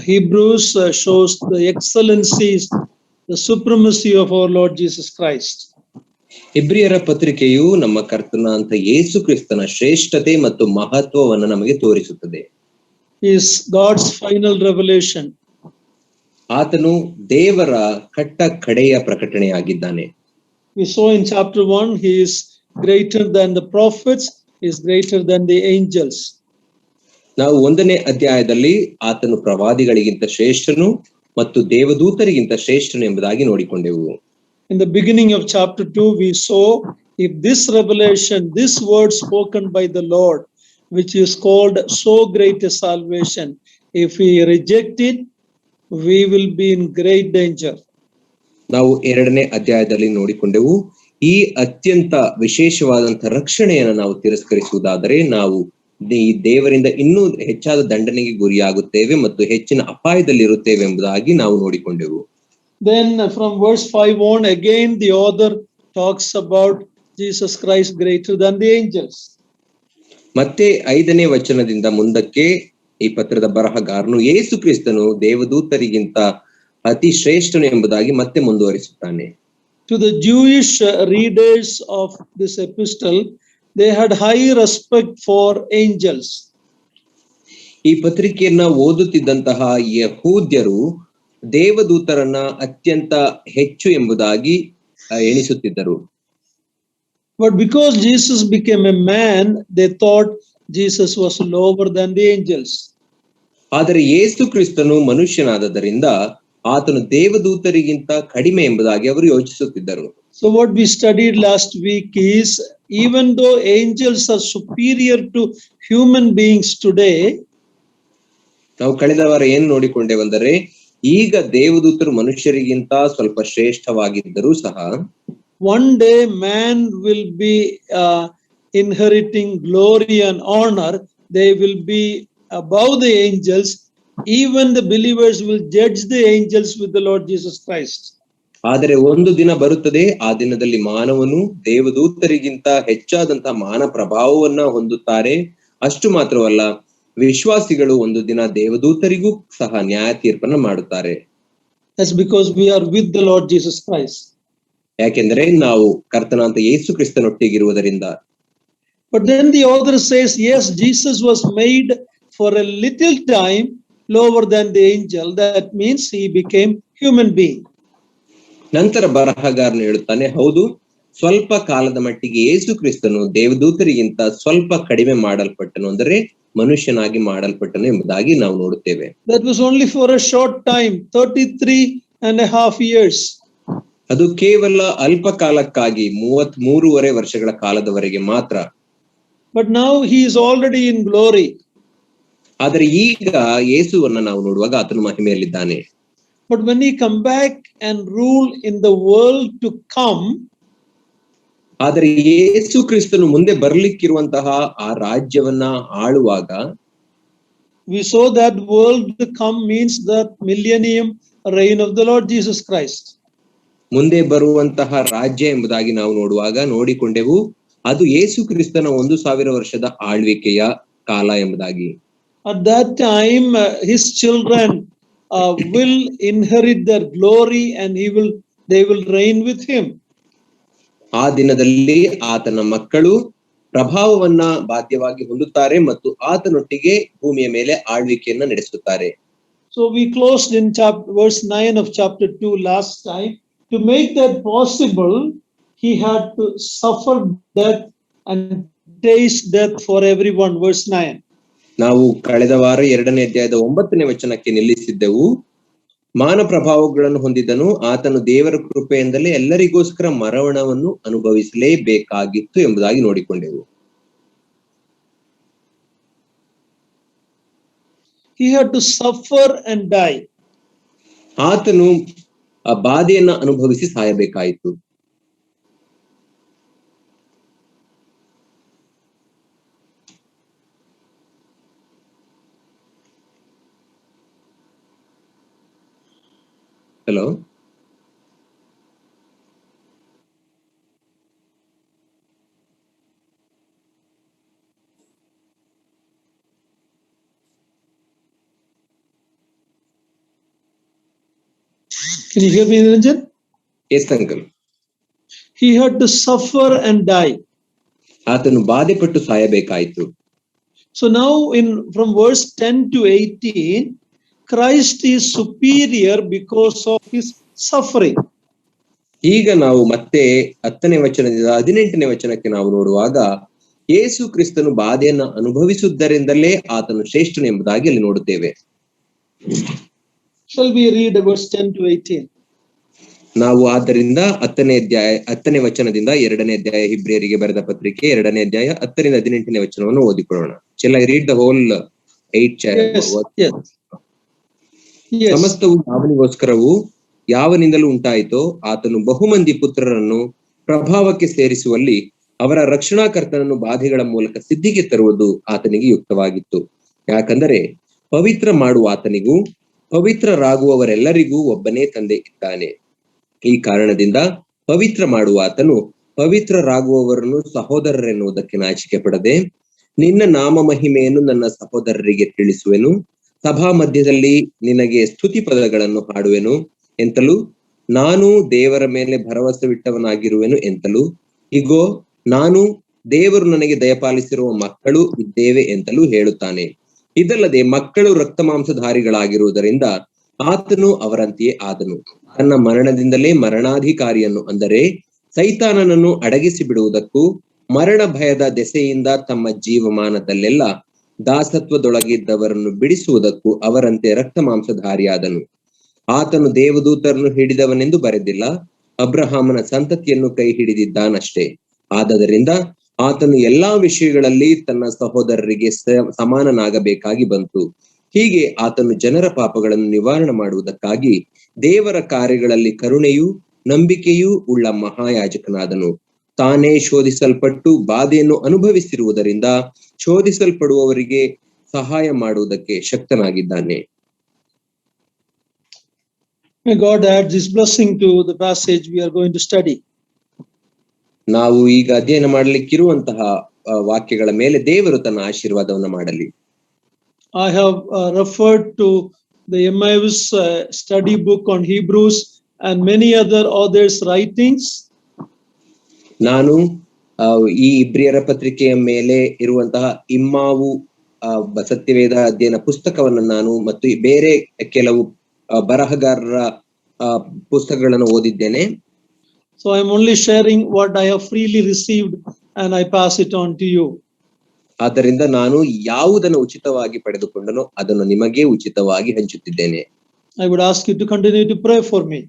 Hebrews shows the excellencies, the supremacy of our Lord Jesus Christ. ಇಬ್ರಿಯರ ಪತ್ರಿಕೆಯು ನಮ್ಮ ಕರ್ತನಾದಂತ ಯೇಸು ಕ್ರಿಸ್ತನ ಶ್ರೇಷ್ಠತೆ ಮತ್ತು ಮಹತ್ವವನ್ನು ನಮಗೆ ತೋರಿಸುತ್ತದೆ. Is God's final revelation. ಆತನು ದೇವರ ಕಡೆಯ ಪ್ರಕಟಣೆಯಾಗಿದ್ದಾನೆ. We saw in chapter 1, he is greater than the prophets, he is greater than the angels. ನಾವು 1ನೇ ಅಧ್ಯಾಯದಲ್ಲಿ ಆತನು ಪ್ರವಾದಿಗಳಿಗಿಂತ ಶ್ರೇಷ್ಠನು ಮತ್ತು ದೇವದೂತರಿಗಿಂತ ಶ್ರೇಷ್ಠನು ಎಂಬುದಾಗಿ ನೋಡಿಕೊಂಡೆವು. In the beginning of chapter 2, we saw if this revelation, this word spoken by the Lord, which is called so great a salvation, if we reject it, we will be in great danger. ನಾವು 2ನೇ ಅಧ್ಯಾಯದಲ್ಲಿ ನೋಡಿಕೊಂಡೆವು, ಈ ಅತ್ಯಂತ ವಿಶೇಷವಾದಂತಹ ರಕ್ಷಣೆಯನ್ನು ನಾವು ತಿರಸ್ಕರಿಸುವುದಾದರೆ ನಾವು ಈ ದೇವರಿಂದ ಇನ್ನೂ ಹೆಚ್ಚಾದ ದಂಡನೆಗೆ ಗುರಿಯಾಗುತ್ತೇವೆ ಮತ್ತು ಹೆಚ್ಚಿನ ಅಪಾಯದಲ್ಲಿರುತ್ತೇವೆ ಎಂಬುದಾಗಿ ನಾವು ನೋಡಿಕೊಂಡೆವು. Then from verse 5 on, again the author talks about Jesus Christ greater than the angels. ಮತ್ತೆ 5ನೇ ವಚನದಿಂದ ಮುಂದಕ್ಕೆ ಈ ಪತ್ರದ ಬರಹಗಾರನು ಯೇಸು ಕ್ರಿಸ್ತನು ದೇವದೂತರಿಗಿಂತ ಅತಿ ಶ್ರೇಷ್ಠನು ಎಂಬುದಾಗಿ ಮತ್ತೆ ಮುಂದುವರಿಸುತ್ತಾನೆ. To the Jewish readers of this epistle, they had high respect for angels. ಈ ಪತ್ರಿಕೆಯನ್ನ ಓದುತ್ತಿದ್ದಂತಹ ಯಹೂದ್ಯರು ದೇವದೂತರನ್ನ ಅತ್ಯಂತ ಹೆಚ್ಚು ಎಂಬುದಾಗಿ ಎಣಿಸುತ್ತಿದ್ದರು. But because Jesus became a man, they thought Jesus was lower than the angels. ಆದರೆ ಯೇಸು ಕ್ರಿಸ್ತನು ಮನುಷ್ಯನಾದದರಿಂದ ಆತನು ದೇವದೂತರಿಗಿಂತ ಕಡಿಮೆ ಎಂಬುದಾಗಿ ಅವರು ಯೋಚಿಸುತ್ತಿದ್ದರು. So what we studied last week is, even though angels are superior to human beings today, ನಾವು ಕಳೆದ ವಾರ ಏನು ನೋಡಿಕೊಂಡೇವೆಂದರೆ, ಈಗ ದೇವದೂತರು ಮನುಷ್ಯರಿಗಿಂತ ಸ್ವಲ್ಪ ಶ್ರೇಷ್ಠವಾಗಿದ್ದರೂ ಸಹ one day man will be inheriting glory and honor. They will be above the angels. Even the believers will judge the angels with the Lord Jesus Christ. ಆದರೆ ಒಂದು ದಿನ ಬರುತ್ತದೆ, ಆ ದಿನದಲ್ಲಿ ಮಾನವನು ದೇವದೂತರಿಗಿಂತ ಹೆಚ್ಚಾದಂತಹ ಮಾನ ಪ್ರಭಾವವನ್ನ ಹೊಂದುತ್ತಾರೆ. ಅಷ್ಟು ಮಾತ್ರವಲ್ಲ, ವಿಶ್ವಾಸಿಗಳು ಒಂದು ದಿನ ದೇವದೂತರಿಗೂ ಸಹ ನ್ಯಾಯ ತೀರ್ಪನ್ನ ಮಾಡುತ್ತಾರೆ. That's because we are with the Lord Jesus Christ. ಯಾಕೆಂದ್ರೆ ನಾವು ಕರ್ತನಾದಂತ ಯೇಸು ಕ್ರಿಸ್ತನೊಟ್ಟಿಗಿರುವುದರಿಂದ. But then the author says, yes, Jesus was made for a little time lower than the angel. That means he became human being. ನಂತರ ಬರಹಗಾರನು ಹೇಳುತ್ತಾನೆ, ಹೌದು, ಸ್ವಲ್ಪ ಕಾಲದ ಮಟ್ಟಿಗೆ ಯೇಸು ಕ್ರಿಸ್ತನು ದೇವದೂತರಿಗಿಂತ ಸ್ವಲ್ಪ ಕಡಿಮೆ ಮಾಡಲ್ಪಟ್ಟನು, ಅಂದರೆ ಮನುಷ್ಯನಾಗಿ ಮಾಡಲ್ಪಟ್ಟನು ಎಂಬುದಾಗಿ ನಾವು ನೋಡುತ್ತೇವೆ. That was only for a short time, 33.5 years. ಅದು ಕೇವಲ ಅಲ್ಪ ಕಾಲಕ್ಕಾಗಿ 33.5 ವರ್ಷಗಳ ಕಾಲದವರೆಗೆ ಮಾತ್ರ. But now he is already in glory. ಆದರೆ ಈಗ ಯೇಸುವನ್ನ ನಾವು ನೋಡುವಾಗ ಆತನು ಮಹಿಮೆಯಲ್ಲಿದ್ದಾನೆ. But when he come back and rule in the world to come, ಆದರೆ ಯೇಸು ಕ್ರಿಸ್ತನು ಮುಂದೆ ಬರ್ಲಿಕ್ಕಿರುವಂತಹ ಆ ರಾಜ್ಯವನ್ನ ಆಳುವಾಗ, we saw that world to come means that millennium reign of the Lord Jesus Christ. ಮುಂದೆ ಬರುವಂತಹ ರಾಜ್ಯ ಎಂಬುದಾಗಿ ನಾವು ನೋಡಿಕೊಂಡೆವು, ಅದು ಯೇಸು ಕ್ರಿಸ್ತನ 1000 ವರ್ಷದ ಆಳ್ವಿಕೆಯ ಕಾಲ ಎಂಬುದಾಗಿ. At that time, his children will inherit their glory and they will reign with him. ಆ ದಿನದಲ್ಲಿ ಆತನ ಮಕ್ಕಳು ಪ್ರಭಾವವನ್ನ ಬಾಧ್ಯವಾಗಿ ಹೊಂದುತ್ತಾರೆ ಮತ್ತು ಆತನೊಟ್ಟಿಗೆ ಭೂಮಿಯ ಮೇಲೆ ಆಳ್ವಿಕೆಯನ್ನ ನಡೆಸುತ್ತಾರೆ. So we closed in verse 9 of chapter 2 last time. To make that possible, he had to suffer death and taste death for everyone. Verse 9. ನಾವು ಕಳೆದ ವಾರ 2ನೇ ಅಧ್ಯಾಯದ 9ನೇ ವಚನಕ್ಕೆ ನಿಲ್ಲಿಸಿದ್ದೆವು. ಮಾನ ಪ್ರಭಾವಗಳನ್ನು ಹೊಂದಿದನು, ಆತನು ದೇವರ ಕೃಪೆಯಿಂದಲೇ ಎಲ್ಲರಿಗೋಸ್ಕರ ಮರಣವನ್ನು ಅನುಭವಿಸಲೇಬೇಕಾಗಿತ್ತು ಎಂಬುದಾಗಿ ನೋಡಿಕೊಂಡೆವು. He had to suffer and die. ಆತನು ಆ ಬಾಧೆಯನ್ನ ಅನುಭವಿಸಿ ಸಾಯಬೇಕಾಯಿತು. Hello, Can you hear me, Niranjan? Yes uncle. He had to suffer and die. ಆತನು ಬಾಧೆಪಟ್ಟು ಸಾಯಬೇಕಾಯಿತು. So now from verse 10 to 18, Christ is superior because of his suffering. ಈಗ ನಾವು ಮತ್ತೆ 10ನೇ ವಚನದಿಂದ 18ನೇ ವಚನಕ್ಕೆ ನಾವು ನೋಡುವಾಗ ಯೇಸು ಕ್ರಿಸ್ತನು ಬಾಧೆಯನ್ನು ಅನುಭವಿಸುವುದರಿಂದಲೇ ಆತನು ಶ್ರೇಷ್ಠನು ಎಂಬುದಾಗಿ ಅಲ್ಲಿ ನೋಡುತ್ತೇವೆ. Shall we read verse 10 to 18? ನಾವು ಆದ್ದರಿಂದ 10ನೇ ವಚನದಿಂದ 2ನೇ ಅಧ್ಯಾಯ ಇಬ್ರಿಯರಿಗೆ ಬರೆದ ಪತ್ರಿಕೆ 2ನೇ ಅಧ್ಯಾಯ 10ರಿಂದ 18ನೇ ವಚನವನ್ನು ಓದಿಕೊಳ್ಳೋಣ. Shall I read the whole 8 chapter? Yes. ಸಮಸ್ತವು ಯಾವನಿಗೋಸ್ಕರವೂ ಯಾವನಿಂದಲೂ ಉಂಟಾಯಿತೋ ಆತನು ಬಹುಮಂದಿ ಪುತ್ರರನ್ನು ಪ್ರಭಾವಕ್ಕೆ ಸೇರಿಸುವಲ್ಲಿ ಅವರ ರಕ್ಷಣಾಕರ್ತನನ್ನು ಬಾಧೆಗಳ ಮೂಲಕ ಸಿದ್ಧಿಗೆ ತರುವುದು ಆತನಿಗೆ ಯುಕ್ತವಾಗಿತ್ತು. ಯಾಕಂದರೆ ಪವಿತ್ರ ಮಾಡುವ ಆತನಿಗೂ ಪವಿತ್ರರಾಗುವವರೆಲ್ಲರಿಗೂ ಒಬ್ಬನೇ ತಂದೆ ಇದ್ದಾನೆ. ಈ ಕಾರಣದಿಂದ ಪವಿತ್ರ ಮಾಡುವ ಆತನು ಪವಿತ್ರರಾಗುವವರನ್ನು ಸಹೋದರರೆನ್ನುವುದಕ್ಕೆ ನಾಚಿಕೆ ಪಡದೆ, ನಿನ್ನ ನಾಮ ಮಹಿಮೆಯನ್ನು ನನ್ನ ಸಹೋದರರಿಗೆ ತಿಳಿಸುವೆನು, ಸಭಾ ಮಧ್ಯದಲ್ಲಿ ನಿನಗೆ ಸ್ತುತಿ ಪದಗಳನ್ನು ಹಾಡುವೆನು ಎಂತಲೂ, ನಾನು ದೇವರ ಮೇಲೆ ಭರವಸವಿಟ್ಟವನಾಗಿರುವೆನು ಎಂತಲೂ, ಇಗೋ ನಾನು ದೇವರು ನನಗೆ ದಯಪಾಲಿಸಿರುವ ಮಕ್ಕಳು ಇದ್ದೇವೆ ಎಂತಲೂ ಹೇಳುತ್ತಾನೆ. ಇದಲ್ಲದೆ ಮಕ್ಕಳು ರಕ್ತ ಮಾಂಸಧಾರಿಗಳಾಗಿರುವುದರಿಂದ ಆತನು ಅವರಂತೆಯೇ ಆದನು. ತನ್ನ ಮರಣದಿಂದಲೇ ಮರಣಾಧಿಕಾರಿಯನ್ನು ಅಂದರೆ ಸೈತಾನನನ್ನು ಅಡಗಿಸಿ ಬಿಡುವುದಕ್ಕೂ ಮರಣ ಭಯದ ದೆಸೆಯಿಂದ ತಮ್ಮ ಜೀವಮಾನದಲ್ಲೆಲ್ಲ ದಾಸತ್ವದೊಳಗಿದ್ದವರನ್ನು ಬಿಡಿಸುವುದಕ್ಕೂ ಅವರಂತೆ ರಕ್ತ ಮಾಂಸಧಾರಿಯಾದನು. ಆತನು ದೇವದೂತರನ್ನು ಹಿಡಿದವನೆಂದು ಬರೆದಿಲ್ಲ, ಅಬ್ರಹಾಮನ ಸಂತತಿಯನ್ನು ಕೈ ಹಿಡಿದಿದ್ದಾನಷ್ಟೇ. ಆದದರಿಂದ ಆತನು ಎಲ್ಲಾ ವಿಷಯಗಳಲ್ಲಿ ತನ್ನ ಸಹೋದರರಿಗೆ ಸಮಾನನಾಗಬೇಕಾಗಿ ಬಂತು. ಹೀಗೆ ಆತನು ಜನರ ಪಾಪಗಳನ್ನು ನಿವಾರಣೆ ಮಾಡುವುದಕ್ಕಾಗಿ ದೇವರ ಕಾರ್ಯಗಳಲ್ಲಿ ಕರುಣೆಯೂ ನಂಬಿಕೆಯೂ ಉಳ್ಳ ಮಹಾಯಾಜಕನಾದನು. ತಾನೇ ಶೋಧಿಸಲ್ಪಟ್ಟು ಬಾಧೆಯನ್ನು ಅನುಭವಿಸಿರುವುದರಿಂದ ಶೋಧಿಸಲ್ಪಡುವವರಿಗೆ ಸಹಾಯ ಮಾಡುವುದಕ್ಕೆ ಶಕ್ತನಾಗಿದ್ದಾನೆ. May God add this blessing to the passage we are going to study. ನಾವು ಈಗ ಅಧ್ಯಯನ ಮಾಡಲಿಕ್ಕಿರುವಂತಹ ವಾಕ್ಯಗಳ ಮೇಲೆ ದೇವರು ತನ್ನ ಆಶೀರ್ವಾದವನ್ನು ಮಾಡಲಿ. I have referred to the Emmaus study book on Hebrews and many other authors' writings. ನಾನು ಈ ಇಬ್ರಿಯರ ಪತ್ರಿಕೆಯ ಮೇಲೆ ಇರುವಂತಹ ಇಮ್ಮಾವು ಸತ್ಯವೇದ ಅಧ್ಯಯನ ಪುಸ್ತಕವನ್ನು ನಾನು ಮತ್ತು ಬೇರೆ ಕೆಲವು ಬರಹಗಾರರ ಪುಸ್ತಕಗಳನ್ನು ಓದಿದ್ದೇನೆ. So I am only sharing what I have freely received and I pass it on to you. ಆದ್ದರಿಂದ ನಾನು ಯಾವುದನ್ನು ಉಚಿತವಾಗಿ ಪಡೆದುಕೊಂಡನೋ ಅದನ್ನು ನಿಮಗೆ ಉಚಿತವಾಗಿ ಹಂಚುತ್ತಿದ್ದೇನೆ. I would ask you to continue to pray for me.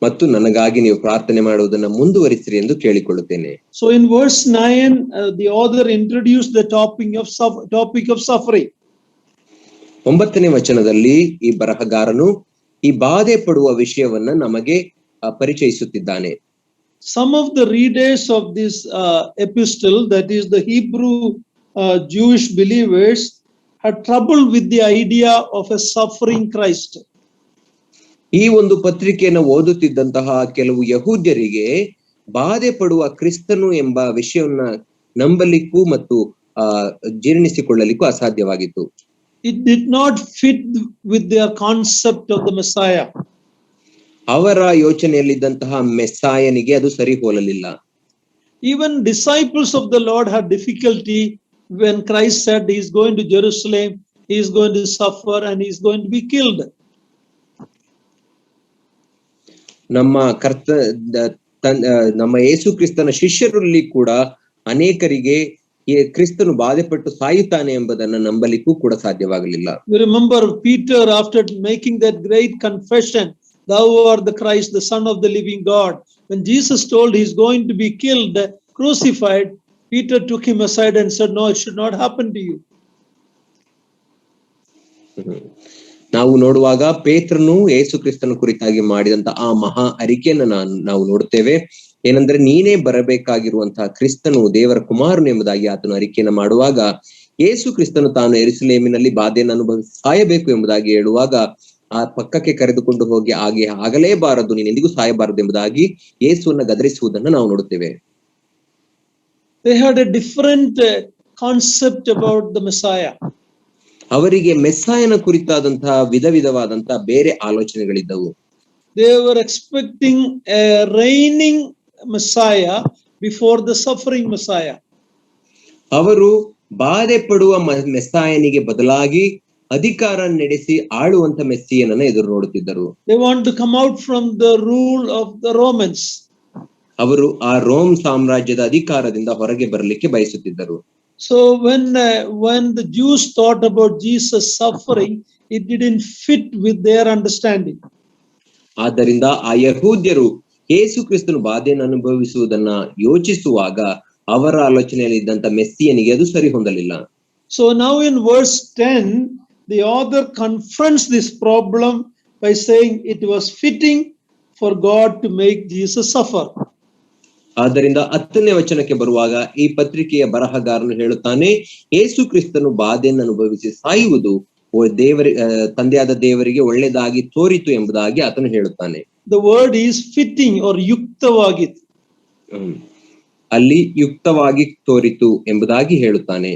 ಮತ್ತು ನನಗಾಗಿ ನೀವು ಪ್ರಾರ್ಥನೆ ಮಾಡುವುದನ್ನು ಮುಂದುವರಿಸಿರಿ ಎಂದು ಕೇಳಿಕೊಳ್ಳುತ್ತೇನೆ. So in verse 9, the author introduced the topic of suffering. 9ನೇ ವಚನದಲ್ಲಿ ಈ ಬರಹಗಾರನು ಈ ಬಾಧೆ ಪಡುವ ವಿಷಯವನ್ನ ನಮಗೆ ಪರಿಚಯಿಸುತ್ತಿದ್ದಾನೆ. Some of the readers of this epistle, that is the Hebrew Jewish believers, had trouble with the idea of a suffering Christ. ಈ ಒಂದು ಪತ್ರಿಕೆಯನ್ನು ಓದುತ್ತಿದ್ದಂತಹ ಕೆಲವು ಯಹೂದ್ಯರಿಗೆ ಬಾಧೆ ಪಡುವ ಕ್ರಿಸ್ತನು ಎಂಬ ವಿಷಯವನ್ನ ನಂಬಲಿಕ್ಕೂ ಮತ್ತು ಜೀರ್ಣಿಸಿಕೊಳ್ಳಲಿಕ್ಕೂ ಅಸಾಧ್ಯವಾಗಿತ್ತು. It did not fit with their concept of the Messiah. ಅವರ ಯೋಚನೆಯಲ್ಲಿದ್ದಂತಹ ಮೆಸ್ಸಾಯನಿಗೆ ಅದು ಸರಿ ಹೋಲಲಿಲ್ಲ. Even disciples of the Lord had difficulty when Christ said he is going to Jerusalem, he is going to suffer and he is going to be killed. ನಮ್ಮ ಯೇಸು ಕ್ರಿಸ್ತನ ಶಿಷ್ಯರಲ್ಲಿ ಕೂಡ ಅನೇಕರಿಗೆ ಕ್ರಿಸ್ತನು ಬಾಧೆಪಟ್ಟು ಸಾಯುತ್ತಾನೆ ಎಂಬುದನ್ನು ನಂಬಲಿಕ್ಕೂ ಕೂಡ ಸಾಧ್ಯವಾಗಲಿಲ್ಲ. You remember Peter, after making that great confession, thou art the Christ, the Son of the living God. When Jesus told he is going to be killed, crucified, Peter took him aside and said, no, it should not happen to you. ನಾವು ನೋಡುವಾಗ ಪೇತ್ರನು ಯೇಸು ಕ್ರಿಸ್ತನ ಕುರಿತಾಗಿ ಮಾಡಿದಂತ ಆ ಮಹಾ ಅರಿಕೆಯನ್ನು ನಾವು ನೋಡುತ್ತೇವೆ. ಏನಂದ್ರೆ ನೀನೇ ಬರಬೇಕಾಗಿರುವಂತಹ ಕ್ರಿಸ್ತನು ದೇವರ ಕುಮಾರನು ಎಂಬುದಾಗಿ ಆತನು ಅರಿಕೆಯನ್ನು ಮಾಡುವಾಗ, ಯೇಸು ಕ್ರಿಸ್ತನು ತಾನು ಯೆರೂಸಲೇಮಿನಲ್ಲಿ ಬಾಧೆಯನ್ನು ಅನುಭವಿಸಿ ಸಾಯಬೇಕು ಎಂಬುದಾಗಿ ಹೇಳುವಾಗ ಆ ಪಕ್ಕಕ್ಕೆ ಕರೆದುಕೊಂಡು ಹೋಗಿ ಆಗಲೇಬಾರದು, ನೀನು ಎಂದಿಗೂ ಸಾಯಬಾರದು ಎಂಬುದಾಗಿ ಯೇಸುವನ್ನು ಗದರಿಸುವುದನ್ನು ನಾವು ನೋಡುತ್ತೇವೆ. They had a different concept about the Messiah. ಅವರಿಗೆ ಮೆಸ್ಸಾಯನ ಕುರಿತಾದಂತಹ ವಿಧವಾದಂತಹ ಬೇರೆ ಆಲೋಚನೆಗಳಿದ್ದವು. They were expecting a reigning Messiah before the suffering Messiah. ಅವರು ಬಾಧೆ ಪಡುವ ಮೆಸ್ಸಾಯನಿಗೆ ಬದಲಾಗಿ ಅಧಿಕಾರ ನಡೆಸಿ ಆಳುವಂತ ಮೆಸ್ಸಿಯನನ್ನ ಎದುರು ನೋಡುತ್ತಿದ್ದರು. They want to come out from the rule of the Romans. ಅವರು ಆ ರೋಮ್ ಸಾಮ್ರಾಜ್ಯದ ಅಧಿಕಾರದಿಂದ ಹೊರಗೆ ಬರಲಿಕ್ಕೆ ಬಯಸುತ್ತಿದ್ದರು. So when the Jews thought about Jesus suffering, it didn't fit with their understanding. ಆದ್ದರಿಂದ ಆ ಯಹೂದ್ಯರು ಯೇಸು ಕ್ರಿಸ್ತನು ಬಾಧೆಯನ್ನು ಅನುಭವಿಸುವುದನ್ನ ಯೋಚಿಸುವಾಗ ಅವರ ಆಲೋಚನೆಯಲ್ಲಿ ಇದ್ದಂತ ಮೆಸ್ಸಿಯನಿಗೆ ಅದು ಸರಿ ಹೊಂದಲಿಲ್ಲ. So now in verse 10, the author confronts this problem by saying it was fitting for God to make Jesus suffer. ಆದ್ದರಿಂದ 10ನೇ ವಚನಕ್ಕೆ ಬರುವಾಗ ಈ ಪತ್ರಿಕೆಯ ಬರಹಗಾರನು ಹೇಳುತ್ತಾನೆ, ಯೇಸು ಕ್ರಿಸ್ತನು ಬಾಧೆಯನ್ನು ಅನುಭವಿಸಿ ಸಾಯುವುದು ತಂದೆಯಾದ ದೇವರಿಗೆ ಒಳ್ಳೆಯದಾಗಿ ತೋರಿತು ಎಂಬುದಾಗಿ ಆತನು ಹೇಳುತ್ತಾನೆ. The word is fitting or yuktavagit. ಅಲ್ಲಿ ಯುಕ್ತವಾಗಿ ತೋರಿತು ಎಂಬುದಾಗಿ ಹೇಳುತ್ತಾನೆ.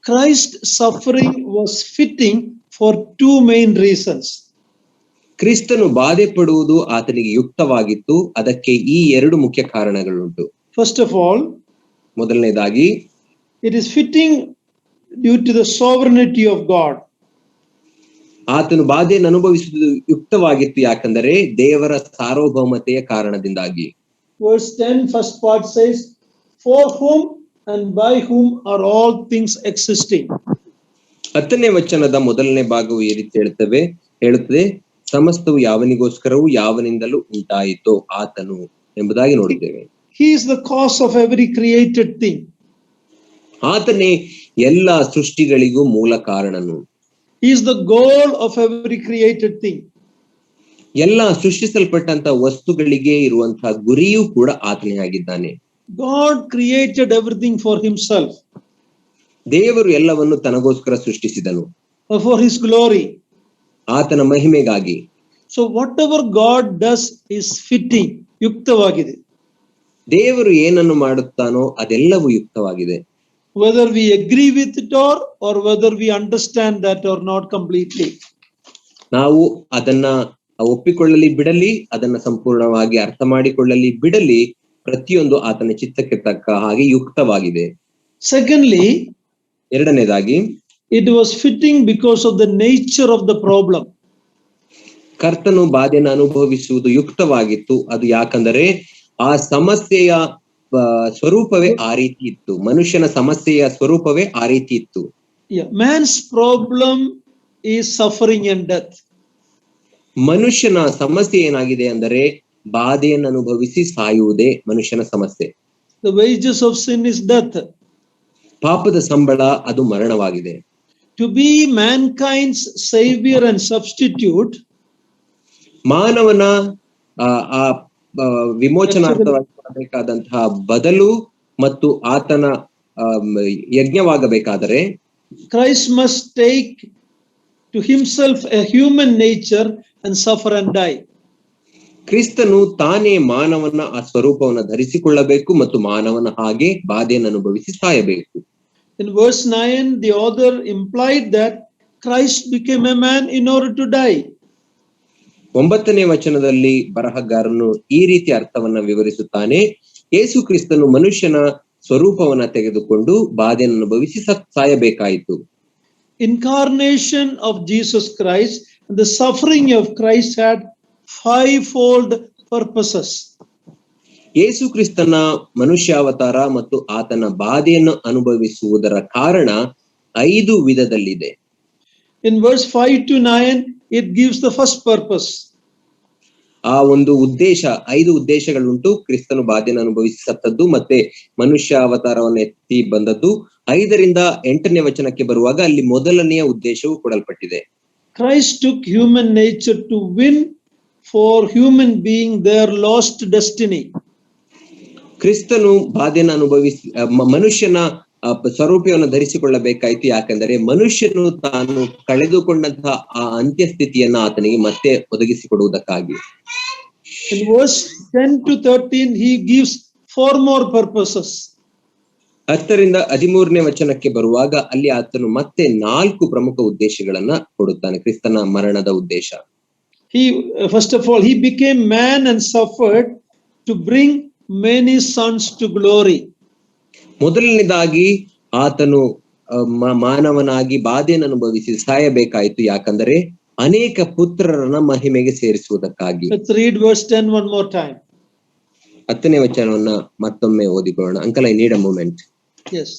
Christ suffering was fitting for two main reasons. ಕ್ರಿಸ್ತನು ಬಾಧೆ ಪಡುವುದು ಆತನಿಗೆ ಯುಕ್ತವಾಗಿತ್ತು. ಅದಕ್ಕೆ ಈ ಎರಡು ಮುಖ್ಯ ಕಾರಣಗಳುಂಟು. First of all, ಮೊದಲನೇದಾಗಿ it is fitting due to the sovereignty of God. ಆತನು ಬಾಧೆಯನ್ನು ಅನುಭವಿಸುವುದು ಯುಕ್ತವಾಗಿತ್ತು ಯಾಕಂದರೆ ದೇವರ ಸಾರ್ವಭೌಮತೆಯ ಕಾರಣದಿಂದಾಗಿ. Verse 10 first part says, for whom and by whom are all things existing. 10ನೇ ವಚನದ ಮೊದಲನೇ ಭಾಗವು ಈ ರೀತಿ ಹೇಳುತ್ತದೆ, ಸಮಸ್ತವು ಯಾವನಿಗೋಸ್ಕರವೂ ಯಾವನಿಂದಲೂ ಉಂಟಾಯಿತೋ ಆತನು ಎಂಬುದಾಗಿ ನೋಡಿದ್ದೇವೆ. He is the cause of every created thing. ಆತನೇ ಎಲ್ಲ ಸೃಷ್ಟಿಗಳಿಗೂ ಮೂಲ ಕಾರಣನು. He is the goal of every created thing. ಎಲ್ಲ ಸೃಷ್ಟಿಸಲ್ಪಟ್ಟಂತ ವಸ್ತುಗಳಿಗೆ ಇರುವಂತಹ ಗುರಿಯೂ ಕೂಡ ಆತನೇ ಆಗಿದ್ದಾನೆ. God created everything for himself. ದೇವರು ಎಲ್ಲವನ್ನು ತನಗೋಸ್ಕರ ಸೃಷ್ಟಿಸಿದನು. For his glory. ಆತನ ಮಹಿಮೆಗಾಗಿ. So whatever God does is fitting, yuktavagide. ದೇವರು ಏನನ್ನು ಮಾಡುತ್ತಾನೋ ಅದೆಲ್ಲವೂ ಯುಕ್ತವಾಗಿದೆ. Whether we agree with it or whether we understand that or not completely. ನಾವು ಅದನ್ನ ಒಪ್ಪಿಕೊಳ್ಳಲಿ ಬಿಡಲಿ, ಅದನ್ನ ಸಂಪೂರ್ಣವಾಗಿ ಅರ್ಥ ಮಾಡಿಕೊಳ್ಳಲಿ ಬಿಡಲಿ, ಪ್ರತಿಯೊಂದು ಆತನ ಚಿತ್ತಕ್ಕೆ ತಕ್ಕ ಹಾಗೆ ಯುಕ್ತವಾಗಿದೆ. Secondly, ಎರಡನೇದಾಗಿ it was fitting because of the nature of the problem. ಕರ್ತನು ಬಾಧೆಯನ್ನು ಅನುಭವಿಸುವುದು ಯುಕ್ತವಾಗಿತ್ತು. ಅದು ಯಾಕಂದರೆ ಆ ಸಮಸ್ಯೆಯ ಸ್ವರೂಪವೇ ಆ ರೀತಿ ಇತ್ತು. ಮನುಷ್ಯನ ಸಮಸ್ಯೆಯ ಸ್ವರೂಪವೇ ಆ ರೀತಿ ಇತ್ತು. Man's problem is suffering and death. ಮನುಷ್ಯನ ಸಮಸ್ಯೆ ಏನಾಗಿದೆ ಅಂದರೆ ಬಾಧೆಯನ್ನು ಅನುಭವಿಸಿ ಸಾಯುವುದೇ ಮನುಷ್ಯನ ಸಮಸ್ಯೆ. The wages of sin is death. ಪಾಪದ ಸಂಬಳ ಅದು ಮರಣವಾಗಿದೆ. To be mankind's savior and substitute, ಮಾನವನ ಆ ವಿಮೋಚನಾರ್ಥವಾಗಿ ಮಾಡಬೇಕಾದಂತಹ ಬದಲು ಮತ್ತು ಆತನ ಯಜ್ಞವಾಗಬೇಕಾದರೆ Christ must take to himself a human nature and suffer and die. ಕ್ರಿಸ್ತನು ತಾನೇ ಮಾನವನ ಆ ಸ್ವರೂಪವನ್ನು ಧರಿಸಿಕೊಳ್ಳಬೇಕು ಮತ್ತು ಮಾನವನ ಹಾಗೆ ಬಾಧೆಯನ್ನು ಅನುಭವಿಸಿ ಸಾಯಬೇಕು. In verse 9, the author implied that Christ became a man in order to die. 9ನೇ ವಚನದಲ್ಲಿ ಬರಹಗಾರನು ಈ ರೀತಿ ಅರ್ಥವನ್ನ ವಿವರಿಸುತ್ತಾನೆ, ಯೇಸು ಕ್ರಿಸ್ತನು ಮನುಷ್ಯನ ಸ್ವರೂಪವನ್ನ ತೆಗೆದುಕೊಂಡು ಬಾಧೆಯನ್ನು ಅನುಭವಿಸಿ ಸಾಯಬೇಕಾಯಿತು. Incarnation of Jesus Christ and the suffering of Christ had fivefold purposes. ಯೇಸು ಕ್ರಿಸ್ತನ ಮನುಷ್ಯಾವತಾರ ಮತ್ತು ಆತನ ಬಾಧೆಯನ್ನು ಅನುಭವಿಸುವುದರ ಕಾರಣ 5 ವಿಧದಲ್ಲಿದೆ. In verse 5 to 9, it gives the first purpose. ಆ ಒಂದು ಉದ್ದೇಶ 5 ಉದ್ದೇಶಗಳುಂಟು. ಕ್ರಿಸ್ತನು ಬಾಧೆಯನ್ನು ಅನುಭವಿಸಿ ಸತ್ತದ್ದು ಮತ್ತೆ ಮನುಷ್ಯ ಅವತಾರವನ್ನು ಎತ್ತಿ ಬಂದದ್ದು. 5ರಿಂದ 8ನೇ ವಚನಕ್ಕೆ ಬರುವಾಗ ಅಲ್ಲಿ ಮೊದಲನೆಯ ಉದ್ದೇಶವು ಕೊಡಲ್ಪಟ್ಟಿದೆ. Christ took human nature to win for human being their lost destiny. ಕ್ರಿಸ್ತನು ಬಾಧೆಯನ್ನು ಅನುಭವಿಸಿ ಮನುಷ್ಯನ ಸ್ವರೂಪವನ್ನು ಧರಿಸಿಕೊಳ್ಳಬೇಕಾಯಿತು. ಯಾಕೆಂದರೆ ಮನುಷ್ಯನು ತಾನು ಕಳೆದುಕೊಂಡಂತಹ ಆ ಅಂತ್ಯಸ್ಥಿತಿಯನ್ನ ಆತನಿಗೆ ಮತ್ತೆ ಒದಗಿಸಿಕೊಡುವುದಕ್ಕಾಗಿ. In verse 10 to 13, he gives 4 more purposes. 10ರಿಂದ 13ನೇ ವಚನಕ್ಕೆ ಬರುವಾಗ ಅಲ್ಲಿ ಆತನು ಮತ್ತೆ 4 ಪ್ರಮುಖ ಉದ್ದೇಶಗಳನ್ನ ಕೊಡುತ್ತಾನೆ. ಕ್ರಿಸ್ತನ ಮರಣದ ಉದ್ದೇಶ. First of all, he became man and suffered to bring many sons to glory. ಮೊದಲನೇದಾಗಿ ಆತನು ಮಾನವನಾಗಿ ಬಾಧೆಯನ್ನು ಅನುಭವಿಸಿ ಸಾಯಬೇಕಾಯಿತು. ಯಾಕಂದರೆ ಅನೇಕ ಪುತ್ರರನ್ನ ಮಹಿಮೆಗೆ ಸೇರಿಸುವುದಕ್ಕಾಗಿ. Let's read verse 10 one more time. 10ನೇ ವಚನವನ್ನ ಮತ್ತೊಮ್ಮೆ ಓದಿಕೊಳ್ಳೋಣ. Uncle, I need a moment. Yes.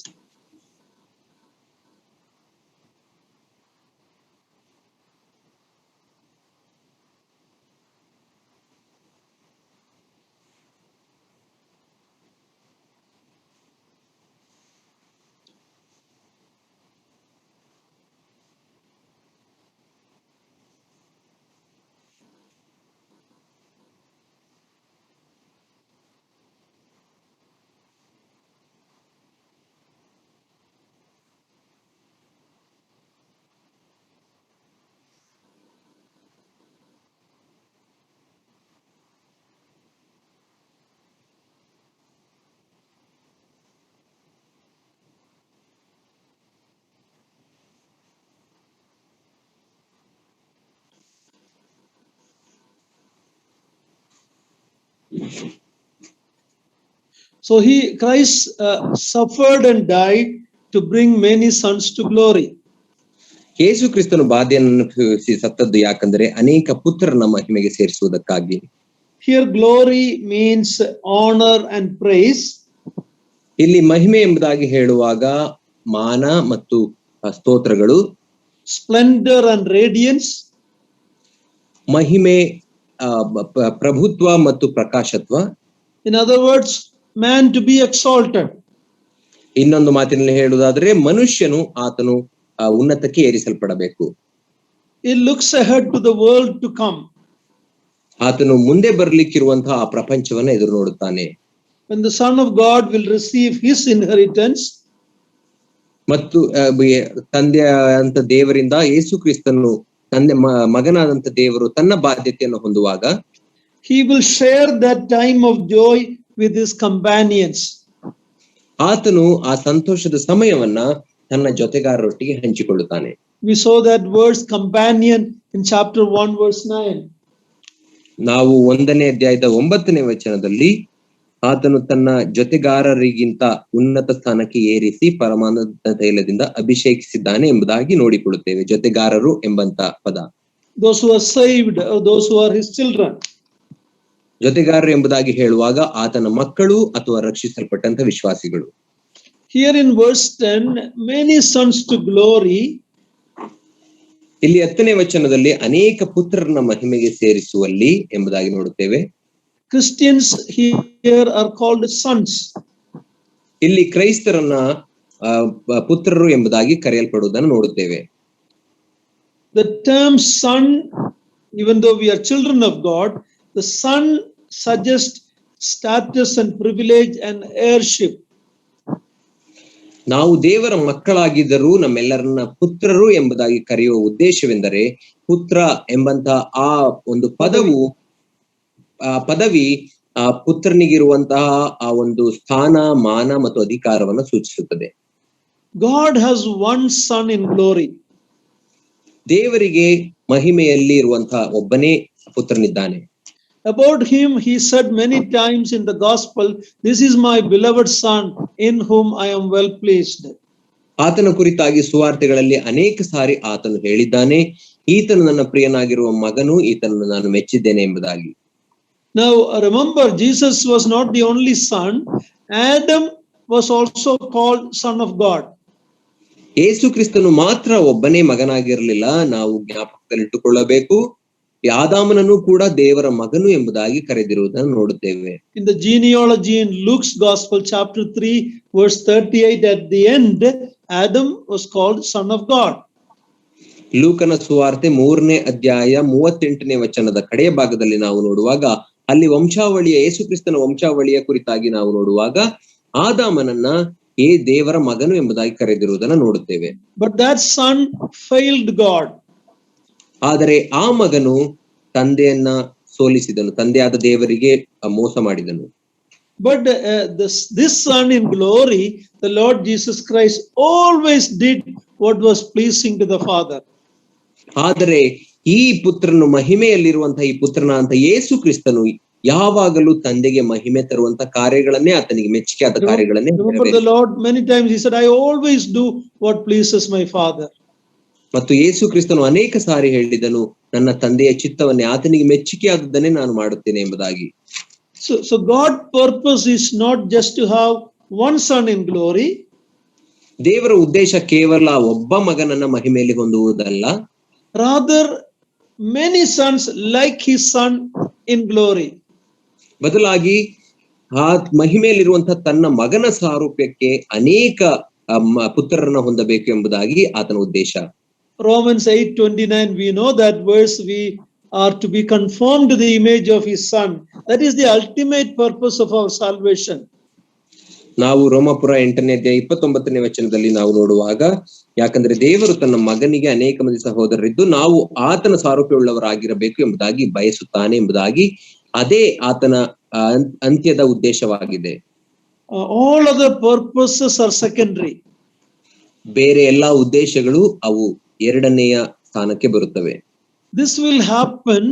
So Christ suffered and died to bring many sons to glory. ಯೇಸು ಕ್ರಿಸ್ತನು ಬಾಧೆಯನ್ನು ಅನುಭವಿಸಿ ಸತ್ತದ್ದು ಯಾಕಂದರೆ ಅನೇಕ ಪುತ್ರರನ್ನ ಮಹಿಮೆಗೆ ಸೇರಿಸುವುದಕ್ಕಾಗಿ. Here glory means honor and praise. ಇಲ್ಲಿ ಮಹಿಮೆ ಎಂಬುದಾಗಿ ಹೇಳುವಾಗ ಮಾನ ಮತ್ತು ಸ್ತೋತ್ರಗಳು, splendor and radiance, ಮಹಿಮೆ, ಪ್ರಭುತ್ವ ಮತ್ತು ಪ್ರಕಾಶತ್ವ. In other words, man to be exalted. ಇನ್ನೊಂದು ಮಾತಿನಲ್ಲಿ ಹೇಳುವುದಾದ್ರೆ ಮನುಷ್ಯನು ಆತನು ಉನ್ನತಕ್ಕೆ ಏರಿಸಲ್ಪಡಬೇಕು. He looks ahead to the world to come. ಆತನು ಮುಂದೆ ಬರ್ಲಿಕ್ಕಿರುವಂತಹ ಆ ಪ್ರಪಂಚವನ್ನ ಎದುರು ನೋಡುತ್ತಾನೆ. When the Son of God will receive his inheritance, ಮತ್ತು ತಂದೆಯಾದಂತ ದೇವರಿಂದ ಯೇಸು ಕ್ರಿಸ್ತನು ಮಗನಾದಂತ ದೇವರು ತನ್ನ ಬಾಧ್ಯತೆಯನ್ನು ಹೊಂದುವಾಗ he will share that time of joy with his companions. ಆತನು ಆ ಸಂತೋಷದ ಸಮಯವನ್ನ ತನ್ನ ಜೊತೆಗಾರರೊಟ್ಟಿಗೆ ಹಂಚಿಕೊಳ್ಳುತ್ತಾನೆ. We saw that verse companion in chapter 1 verse 9. ನಾವು 1ನೇ ಅಧ್ಯಾಯದ 9ನೇ ವಚನದಲ್ಲಿ ಆತನು ತನ್ನ ಜೊತೆಗಾರರಿಗಿಂತ ಉನ್ನತ ಸ್ಥಾನಕ್ಕೆ ಏರಿಸಿ ಪರಮಾನಂದ ತೈಲದಿಂದ ಅಭಿಷೇಕಿಸಿದ್ದಾನೆ ಎಂಬುದಾಗಿ ನೋಡಿಕೊಳ್ಳುತ್ತೇವೆ. ಜೊತೆಗಾರರು ಎಂಬಂತ ಪದ. Those who are saved, or those who are his children. ಜೊತೆಗಾರರು ಎಂಬುದಾಗಿ ಹೇಳುವಾಗ ಆತನ ಮಕ್ಕಳು ಅಥವಾ ರಕ್ಷಿಸಲ್ಪಟ್ಟಂತ ವಿಶ್ವಾಸಿಗಳು. Here in verse 10, many sons to glory. ಇಲ್ಲಿ 10ನೇ ವಚನದಲ್ಲಿ ಅನೇಕ ಪುತ್ರರನ್ನ ಮಹಿಮೆಗೆ ಸೇರಿಸುವಲ್ಲಿ ಎಂಬುದಾಗಿ ನೋಡುತ್ತೇವೆ. Christians here are called sons. ಇಲ್ಲಿ ಕ್ರೈಸ್ತರನ್ನ ಪುತ್ರರು ಎಂಬುದಾಗಿ ಕರೆಯಲ್ಪಡುವುದನ್ನು ನೋಡುತ್ತೇವೆ. The term son, even though we are children of God, the son suggests status and privilege and heirship. ನಾವು ದೇವರ ಮಕ್ಕಳಾಗಿದ್ದರೂ ನಮ್ಮೆಲ್ಲರನ್ನ ಪುತ್ರರು ಎಂಬುದಾಗಿ ಕರೆಯುವ ಉದ್ದೇಶವೆಂದರೆ ಪುತ್ರ ಎಂಬಂತಹ ಆ ಒಂದು ಪದವಿ ಆ ಪುತ್ರನಿಗಿರುವಂತಹ ಆ ಒಂದು ಸ್ಥಾನ, ಮಾನ ಮತ್ತು ಅಧಿಕಾರವನ್ನು ಸೂಚಿಸುತ್ತದೆ. God has one son in glory. ದೇವರಿಗೆ ಮಹಿಮೆಯಲ್ಲಿ ಇರುವಂತಹ ಒಬ್ಬನೇ ಪುತ್ರನಿದ್ದಾನೆ. About him he said many times in the gospel, this is my beloved son in whom I am well pleased. ಆತನ ಕುರಿತಾಗಿ ಸುವಾರ್ತೆಗಳಲ್ಲಿ ಅನೇಕ ಸಾರಿ ಆತನು ಹೇಳಿದ್ದಾನೆ, ಈತನು ನನ್ನ ಪ್ರಿಯನಾಗಿರುವ ಮಗನು, ಈತನನ್ನು ನಾನು ಮೆಚ್ಚಿದ್ದೇನೆ ಎಂಬುದಾಗಿ. Now remember, Jesus was not the only son. Adam was also called son of God. ಯೇಸು ಕ್ರಿಸ್ತನು ಮಾತ್ರ ಒಬ್ಬನೇ ಮಗನಾಗಿರಲಿಲ್ಲ. ನಾವು ಜ್ಞಾಪಕದಲ್ಲಿಟ್ಟುಕೊಳ್ಳಬೇಕು, ಆದಾಮನನ್ನು ಕೂಡ ದೇವರ ಮಗನು ಎಂಬುದಾಗಿ ಕರೆದಿರುವುದನ್ನು ನೋಡುತ್ತೇವೆ. In the genealogy in Luke's Gospel, chapter 3, verse 38, at the end, Adam was called son of God. ಲೂಕನ ಸುವಾರ್ತೆ 3ನೇ ಅಧ್ಯಾಯ 38ನೇ ವಚನದ ಕಡೆಯ ಭಾಗದಲ್ಲಿ ನಾವು ನೋಡುವಾಗ ಅಲ್ಲಿ ವಂಶಾವಳಿಯ ಯೇಸು ಕ್ರಿಸ್ತನ ವಂಶಾವಳಿಯ ಕುರಿತಾಗಿ ನಾವು ನೋಡುವಾಗ ಆದಾಮನನ್ನ ದೇವರ ಮಗನು ಎಂಬುದಾಗಿ ಕರೆದಿರುವುದನ್ನು ನೋಡುತ್ತೇವೆ. But that son failed God. ಆದರೆ ಆ ಮಗನು ತಂದೆಯನ್ನ ಸೋಲಿಸಿದನು, ತಂದೆಯಾದ ದೇವರಿಗೆ ಮೋಸ ಮಾಡಿದನು. But this son in glory, the Lord Jesus Christ, always did what was pleasing to the Father. ಆದರೆ ಈ ಪುತ್ರನು ಮಹಿಮೆಯಲ್ಲಿರುವಂತಹ ಈ ಪುತ್ರನ ಅಂತ ಯೇಸು ಕ್ರಿಸ್ತನು ಯಾವಾಗಲೂ ತಂದೆಗೆ ಮಹಿಮೆ ತರುವಂತ ಕಾರ್ಯಗಳನ್ನೇ ಆತನಿಗೆ ಮೆಚ್ಚುಗೆಯಾದ ಕಾರ್ಯಗಳನ್ನೇ Remember the Lord, many times he said, I always do what pleases my Father. ಮತ್ತು ಯೇಸು ಕ್ರಿಸ್ತನು ಅನೇಕ ಸಾರಿ ಹೇಳಿದನು, ನನ್ನ ತಂದೆಯ ಚಿತ್ತವನ್ನೇ, ಆತನಿಗೆ ಮೆಚ್ಚುಗೆಯಾದದ್ದನ್ನೇ ನಾನು ಮಾಡುತ್ತೇನೆ ಎಂಬುದಾಗಿ. So God's purpose is not just to have one son in glory. ದೇವರ ಉದ್ದೇಶ ಕೇವಲ ಒಬ್ಬ ಮಗನನ್ನ ಮಹಿಮೆಯಲ್ಲಿ ಹೊಂದುವುದಲ್ಲ, rather many sons like his son in glory. ಬದಲಾಗಿ ಆ ಮಹಿಮೆಯಲ್ಲಿರುವಂತಹ ತನ್ನ ಮಗನ ಸಾರೂಪ್ಯಕ್ಕೆ ಅನೇಕ ಪುತ್ರರನ್ನ ಹೊಂದಬೇಕು ಎಂಬುದಾಗಿ ಆತನ ಉದ್ದೇಶ. Romans 8:29, we know that verse, we are to be conformed to the image of his son. That is the ultimate purpose of our salvation. ನಾವು ರೋಮಾಪುರ 8ನೇ ಅಧ್ಯಾಯ 29ನೇ ವಚನದಲ್ಲಿ ನಾವು ನೋಡುವಾಗ, ಯಾಕಂದ್ರೆ ದೇವರು ತನ್ನ ಮಗನಿಗೆ ಅನೇಕ ಮಂದಿ ಸಹೋದರರಿದ್ದು ನಾವು ಆತನ ಸಾರೂಪ್ಯವುಳ್ಳವರಾಗಿರಬೇಕು ಎಂಬುದಾಗಿ ಬಯಸುತ್ತಾನೆ ಎಂಬುದಾಗಿ, ಅದೇ ಆತನ ಅಂತ್ಯದ ಉದ್ದೇಶವಾಗಿದೆ. All other purposes are secondary. ಬೇರೆ ಎಲ್ಲಾ ಉದ್ದೇಶಗಳು ಅವು ಎರಡನೆಯ ಸ್ಥಾನಕ್ಕೆ ಬರುತ್ತವೆ. This will happen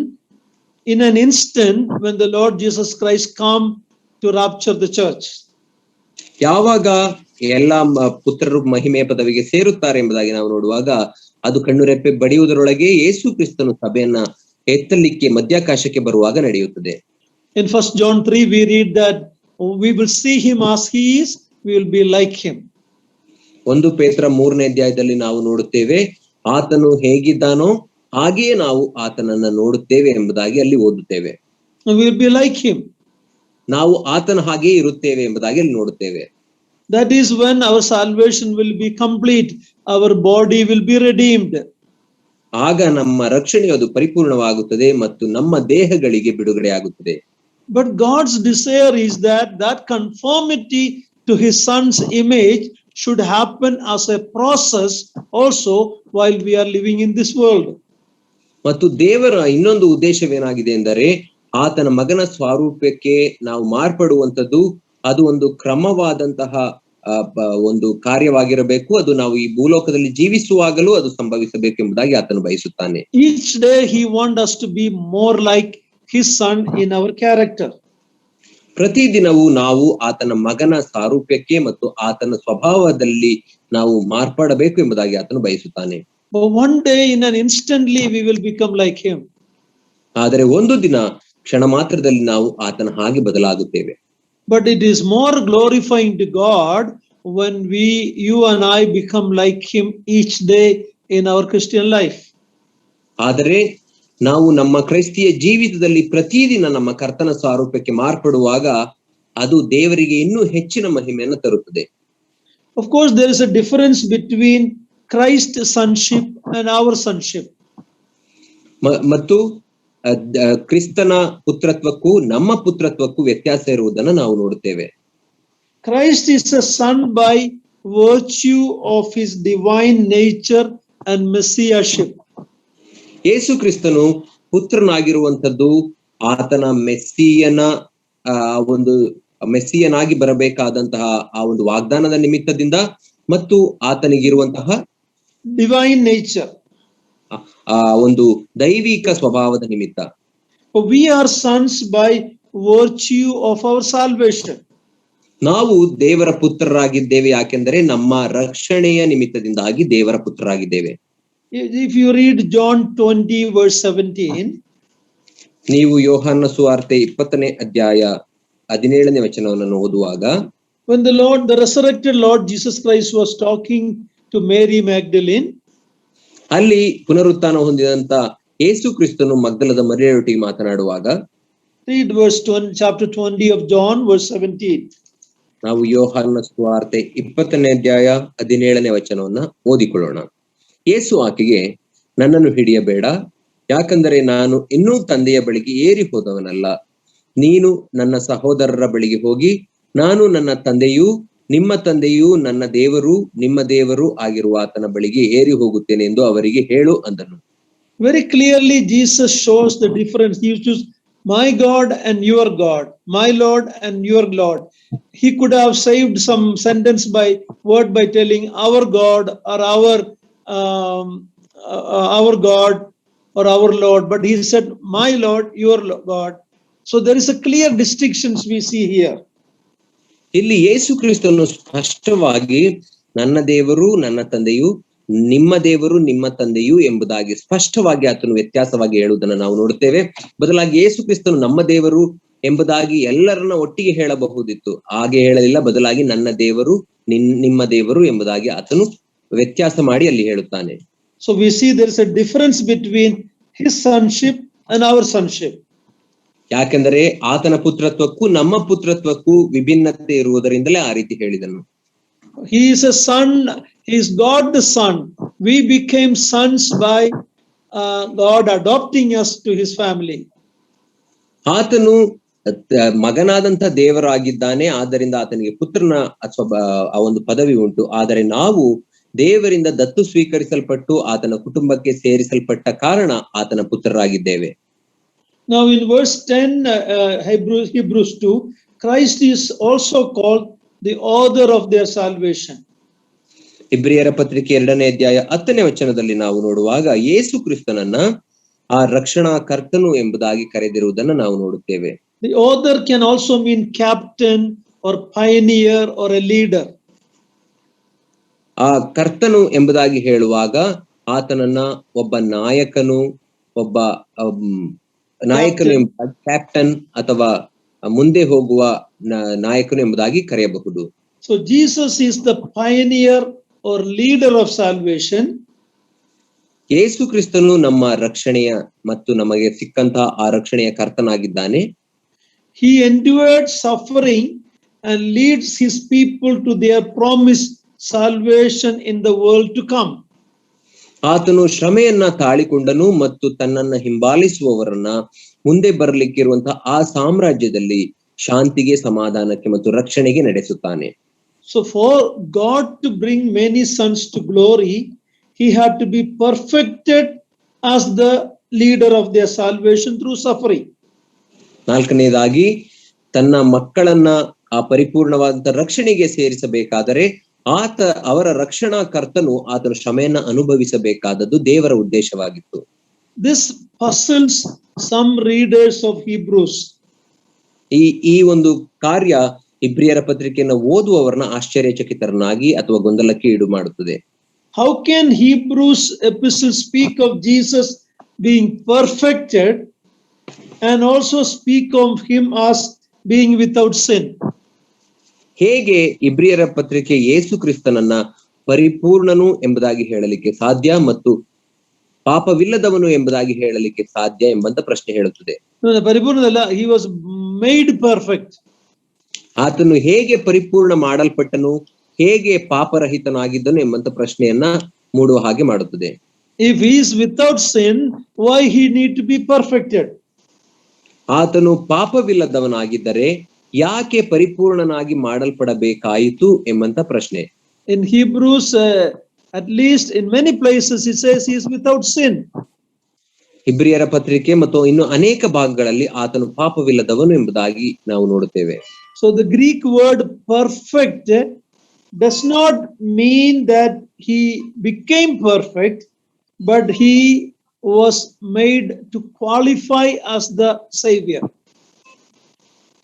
in an instant when the Lord Jesus Christ come to rapture the church. ಯಾವಾಗ ಎಲ್ಲಾ ಪುತ್ರರು ಮಹಿಮೆಯ ಪದವಿಗೆ ಸೇರುತ್ತಾರೆ ಎಂಬುದಾಗಿ ನಾವು ನೋಡುವಾಗ, ಅದು ಕಣ್ಣುರೆಪ್ಪೆ ಬಡಿಯುವುದರೊಳಗೆ ಯೇಸು ಕ್ರಿಸ್ತನು ಸಭೆಯನ್ನ ಎತ್ತಲಿಕ್ಕೆ ಮಧ್ಯಾಕಾಶಕ್ಕೆ ಬರುವಾಗ ನಡೆಯುತ್ತದೆ. In 1 John 3 we read that we will see him as he is, we will be like him. 1 ಪೇತ್ರ 3ನೇ ಅಧ್ಯಾಯದಲ್ಲಿ ನಾವು ನೋಡುತ್ತೇವೆ, ಆತನು ಹೇಗಿದ್ದಾನೋ ಹಾಗೆಯೇ ನಾವು ಆತನನ್ನ ನೋಡುತ್ತೇವೆ ಎಂಬುದಾಗಿ ಅಲ್ಲಿ ಓದುತ್ತೇವೆ. We will be like him. ನಾವು ಆತನ ಹಾಗೆಯೇ ಇರುತ್ತೇವೆ ಎಂಬುದಾಗಿ ಅಲ್ಲಿ ನೋಡುತ್ತೇವೆ. That is when our salvation will be complete, our body will be redeemed. ಆಗ ನಮ್ಮ ರಕ್ಷಣೆಯು ಅದು ಪರಿಪೂರ್ಣವಾಗುತ್ತದೆ ಮತ್ತು ನಮ್ಮ ದೇಹಗಳಿಗೆ ಬಿಡುಗಡೆ ಆಗುತ್ತದೆ. But God's desire is that conformity to his son's image should happen as a process also while we are living in this world. ಮತ್ತು ದೇವರ ಇನ್ನೊಂದು ಉದ್ದೇಶವೇನಾಗಿದೆ ಎಂದರೆ, ಆತನ ಮಗನ ಸ್ವರೂಪಕ್ಕೆ ನಾವು ಮಾರ್ಪಡುವಂಥದ್ದು ಅದು ಒಂದು ಕ್ರಮವಾದಂತಹ ಒಂದು ಕಾರ್ಯವಾಗಿರಬೇಕು. ಅದು ನಾವು ಈ ಭೂಲೋಕದಲ್ಲಿ ಜೀವಿಸುವಾಗಲೂ ಅದು ಸಂಭವಿಸಬೇಕು ಎಂಬುದಾಗಿ ಆತನು ಬಯಸುತ್ತಾನೆ. Each day he wants us to be more like his son in our character. ಪ್ರತಿದಿನವೂ ನಾವು ಆತನ ಮಗನ ಸಾರೂಪ್ಯಕ್ಕೆ ಮತ್ತು ಆತನ ಸ್ವಭಾವದಲ್ಲಿ ನಾವು ಮಾರ್ಪಡಬೇಕು ಎಂಬುದಾಗಿ ಆತನು ಬಯಸುತ್ತಾನೆ. But one day in an instantly we will become like him. ಆದರೆ ಒಂದು ದಿನ ಕ್ಷಣ ಮಾತ್ರದಲ್ಲಿ ನಾವು ಆತನ ಹಾಗೆ ಬದಲಾಗುತ್ತೇವೆ. But it is more glorifying to God when you and I become like him each day in our Christian life. ಆದರೆ ನಾವು ನಮ್ಮ ಕ್ರೈಸ್ತಿಯ ಜೀವಿತದಲ್ಲಿ ಪ್ರತಿದಿನ ನಮ್ಮ ಕರ್ತನ ಸಾರೂಪ್ಯಕ್ಕೆ ಮಾರ್ಪಡುವಾಗ ಅದು ದೇವರಿಗೆ ಇನ್ನೂ ಹೆಚ್ಚಿನ ಮಹಿಮೆಯನ್ನು ತರುತ್ತದೆ. Of course, there is a difference between Christ's sonship and our sonship. ಮತ್ತು ಕ್ರಿಸ್ತನ ಪುತ್ರತ್ವಕ್ಕೂ ನಮ್ಮ ಪುತ್ರತ್ವಕ್ಕೂ ವ್ಯತ್ಯಾಸ ಇರುವುದನ್ನು ನಾವು ನೋಡುತ್ತೇವೆ. Christ is a son by virtue of his divine nature and messiahship. ಯೇಸು ಕ್ರಿಸ್ತನು ಪುತ್ರನಾಗಿರುವಂತದ್ದು ಆತನ ಮೆಸ್ಸಿಯನಾಗಿ ಬರಬೇಕಾದಂತಹ ಆ ಒಂದು ವಾಗ್ದಾನದ ನಿಮಿತ್ತದಿಂದ ಮತ್ತು ಆತನಿಗಿರುವಂತಹ ಡಿವೈನ್ ನೇಚರ್, ಆ ಒಂದು ದೈವಿಕ ಸ್ವಭಾವದ ನಿಮಿತ್ತ. We are sons by virtue of our salvation. ನಾವು ದೇವರ ಪುತ್ರರಾಗಿದ್ದೇವೆ, ಯಾಕೆಂದರೆ ನಮ್ಮ ರಕ್ಷಣೆಯ ನಿಮಿತ್ತದಿಂದಾಗಿ ದೇವರ ಪುತ್ರರಾಗಿದ್ದೇವೆ. If you read John 20 verse 17, ನೀವು ಯೋಹಾನ ಸುವಾರ್ತೆ 20ನೇ ಅಧ್ಯಾಯ 17ನೇ ವಚನವನ್ನು ಓದುವಾಗ, when the resurrected Lord Jesus Christ was talking to Mary Magdalene, ಅಲ್ಲಿ ಪುನರುತ್ಥಾನ ಹೊಂದಿದಂತ ಯೇಸು ಕ್ರಿಸ್ತನು ಮಗ್ದಲದ ಮರಿಯಳೊಟ್ಟಿಗೆ ಮಾತನಾಡುವಾಗ, read chapter 20 of John verse 17. ನಾವು ಯೋಹಾನ ಸುವಾರ್ತೆ 20ನೇ ಅಧ್ಯಾಯ 17ನೇ ವಚನವನ್ನ ಓದಿಕೊಳ್ಳೋಣ. ಯೇಸು ಆಕೆಗೆ, ನನ್ನನ್ನು ಹಿಡಿಯಬೇಡ, ಯಾಕಂದರೆ ನಾನು ಇನ್ನೂ ತಂದೆಯ ಬಳಿಗೆ ಏರಿ ಹೋದವನಲ್ಲ. ನೀನು ನನ್ನ ಸಹೋದರರ ಬಳಿಗೆ ಹೋಗಿ, ನಾನು ನನ್ನ ತಂದೆಯೂ ನಿಮ್ಮ ತಂದೆಯೂ ನನ್ನ ದೇವರು ನಿಮ್ಮ ದೇವರು ಆಗಿರುವ ಆತನ ಬಳಿಗೆ ಏರಿ ಹೋಗುತ್ತೇನೆ ಎಂದು ಅವರಿಗೆ ಹೇಳು ಅಂದನು. Very clearly Jesus shows the difference. He used to my God and your God, my Lord and your Lord. He could have saved some sentence by telling our God or our God, or our Lord, but he said, my Lord, your God. So there is a clear distinctions we see here. ಇಲ್ಲಿ ಯೇಸು ಕ್ರಿಸ್ತನು ಸ್ಪಷ್ಟವಾಗಿ ನನ್ನ ದೇವರು ನನ್ನ ತಂದೆಯು, ನಿಮ್ಮ ದೇವರು ನಿಮ್ಮ ತಂದೆಯು ಎಂಬುದಾಗಿ ಸ್ಪಷ್ಟವಾಗಿ ಆತನು ವ್ಯತ್ಯಾಸವಾಗಿ ಹೇಳುವುದನ್ನು ನಾವು ನೋಡುತ್ತೇವೆ. ಬದಲಾಗಿ ಯೇಸು ಕ್ರಿಸ್ತನು ನಮ್ಮ ದೇವರು ಎಂಬುದಾಗಿ ಎಲ್ಲರನ್ನ ಒಟ್ಟಿಗೆ ಹೇಳಬಹುದಿತ್ತು, ಹಾಗೆ ಹೇಳಲಿಲ್ಲ. ಬದಲಾಗಿ ನನ್ನ ದೇವರು ನಿಮ್ಮ ದೇವರು ಎಂಬುದಾಗಿ ಆತನು ವ್ಯತ್ಯಾಸ ಮಾಡಿ ಅಲ್ಲಿ ಹೇಳುತ್ತಾನೆ. So we see there is a difference between his sonship and our sonship. ಯಾಕೆಂದರೆ ಆತನ ಪುತ್ರತ್ವಕ್ಕೂ ನಮ್ಮ ಪುತ್ರತ್ವಕ್ಕೂ ವಿಭಿನ್ನತೆ ಇರುವುದರಿಂದಲೇ ಆ ರೀತಿ ಹೇಳಿದನು. He is a son, he is God the Son. We became sons by God adopting us to his family. ಆತನು ಮಗನಾದಂತ ದೇವರಾಗಿದ್ದಾನೆ, ಆದ್ದರಿಂದ ಆತನಿಗೆ ಪುತ್ರನ ಅಥವಾ ಆ ಒಂದು ಪದವಿ ಉಂಟು. ಆದರೆ ನಾವು ದೇವರಿಂದ ದತ್ತು ಸ್ವೀಕರಿಸಲ್ಪಟ್ಟು ಆತನ ಕುಟುಂಬಕ್ಕೆ ಸೇರಿಸಲ್ಪಟ್ಟ ಕಾರಣ ಆತನ ಪುತ್ರರಾಗಿದ್ದೇವೆ. Now in verse 10, Hebrews 2, Christ is also called the author of their salvation. ಇಬ್ರಿಯರ ಪತ್ರಿಕೆ 2ನೇ ಅಧ್ಯಾಯ 10ನೇ ವಚನದಲ್ಲಿ ನಾವು ನೋಡುವಾಗ ಯೇಸು ಕ್ರಿಸ್ತನನ್ನ ಆ ರಕ್ಷಣಾ ಕರ್ತನು ಎಂಬುದಾಗಿ ಕರೆದಿರುವುದನ್ನು ನಾವು ನೋಡುತ್ತೇವೆ. The author can also mean captain or pioneer or a leader. ಆ ಕರ್ತನು ಎಂಬುದಾಗಿ ಹೇಳುವಾಗ ಆತನನ್ನ ಒಬ್ಬ ನಾಯಕನು, ಒಬ್ಬ ನಾಯಕನು, ಕ್ಯಾಪ್ಟನ್ ಅಥವಾ ಮುಂದೆ ಹೋಗುವ ನಾಯಕನು ಎಂಬುದಾಗಿ ಕರೆಯಬಹುದು. So Jesus is the pioneer or leader of salvation. ಯೇಸು ಕ್ರಿಸ್ತನು ನಮ್ಮ ರಕ್ಷಣೆಯ ಮತ್ತು ನಮಗೆ ಸಿಕ್ಕಂತಹ ಆ ರಕ್ಷಣೆಯ ಕರ್ತನಾಗಿದ್ದಾನೆ. He endured suffering and leads his people to their promised salvation in the world to come. ಆತನು ಶ್ರಮೆಯನ್ನ ತಾಳಿಕೊಂಡನು ಮತ್ತು ತನ್ನನ್ನ ಹಿಂಬಾಲಿಸುವವರನ್ನ ಮುಂದೆ ಬರಲಿಕ್ಕಿರುವಂತಹ ಆ ಸಾಮ್ರಾಜ್ಯದಲ್ಲಿ ಶಾಂತಿಗೆ, ಸಮಾಧಾನಕ್ಕೆ ಮತ್ತು ರಕ್ಷಣೆಗೆ ನಡೆಸುತ್ತಾನೆ. So for God to bring many sons to glory, he had to be perfected as the leader of their salvation through suffering. ನಾಲ್ಕನೇದಾಗಿ ತನ್ನ ಮಕ್ಕಳನ್ನ ಆ ಪರಿಪೂರ್ಣವಾದಂತಹ ರಕ್ಷಣೆಗೆ ಸೇರಿಸಬೇಕಾದರೆ ಅವರ ರಕ್ಷಣಾ ಕರ್ತನು ಆತನ ಶ್ರಮೆಯನ್ನ ಅನುಭವಿಸಬೇಕಾದದ್ದು ದೇವರ ಉದ್ದೇಶವಾಗಿತ್ತು. This puzzles some readers of Hebrews. ಈ ಒಂದು ಕಾರ್ಯ ಇಬ್ರಿಯರ ಪತ್ರಿಕೆಯನ್ನು ಓದುವವರನ್ನ ಆಶ್ಚರ್ಯಚಕಿತರನ್ನಾಗಿ ಅಥವಾ ಗೊಂದಲಕ್ಕೆ ಈಡು ಮಾಡುತ್ತದೆ. How can Hebrews epistle speak of Jesus being perfected and also speak of him as being without sin? ಹೇಗೆ ಇಬ್ರಿಯರ ಪತ್ರಿಕೆ ಯೇಸು ಕ್ರಿಸ್ತನನ್ನ ಪರಿಪೂರ್ಣನು ಎಂಬುದಾಗಿ ಹೇಳಲಿಕ್ಕೆ ಸಾಧ್ಯ ಮತ್ತು ಪಾಪವಿಲ್ಲದವನು ಎಂಬುದಾಗಿ ಹೇಳಲಿಕ್ಕೆ ಸಾಧ್ಯ ಎಂಬಂತ ಪ್ರಶ್ನೆ ಹೇಳುತ್ತದೆ. ಪರಿಪೂರ್ಣದಲ್ಲ, he was made perfect. ಆತನು ಹೇಗೆ ಪರಿಪೂರ್ಣ ಮಾಡಲ್ಪಟ್ಟನು, ಹೇಗೆ ಪಾಪರಹಿತನಾಗಿದ್ದನು ಎಂಬಂತ ಪ್ರಶ್ನೆಯನ್ನ ಮೂಡುವ ಹಾಗೆ ಮಾಡುತ್ತದೆ. If he is without sin, why he need to be perfected? ಆತನು ಪಾಪವಿಲ್ಲದವನಾಗಿದ್ದರೆ ಯಾಕೆ ಪರಿಪೂರ್ಣನಾಗಿ ಮಾಡಲ್ಪಡಬೇಕಾಯಿತು ಎಂಬಂತ ಪ್ರಶ್ನೆ. In Hebrews, at least in many places, it says he is without sin. ಇಬ್ರಿಯರ ಪತ್ರಿಕೆ ಮತ್ತು ಇನ್ನು ಅನೇಕ ಭಾಗಗಳಲ್ಲಿ ಆತನು ಪಾಪವಿಲ್ಲದವನು ಎಂಬುದಾಗಿ ನಾವು ನೋಡುತ್ತೇವೆ. So the Greek word perfect does not mean that he became perfect, but he was made to qualify as the Savior.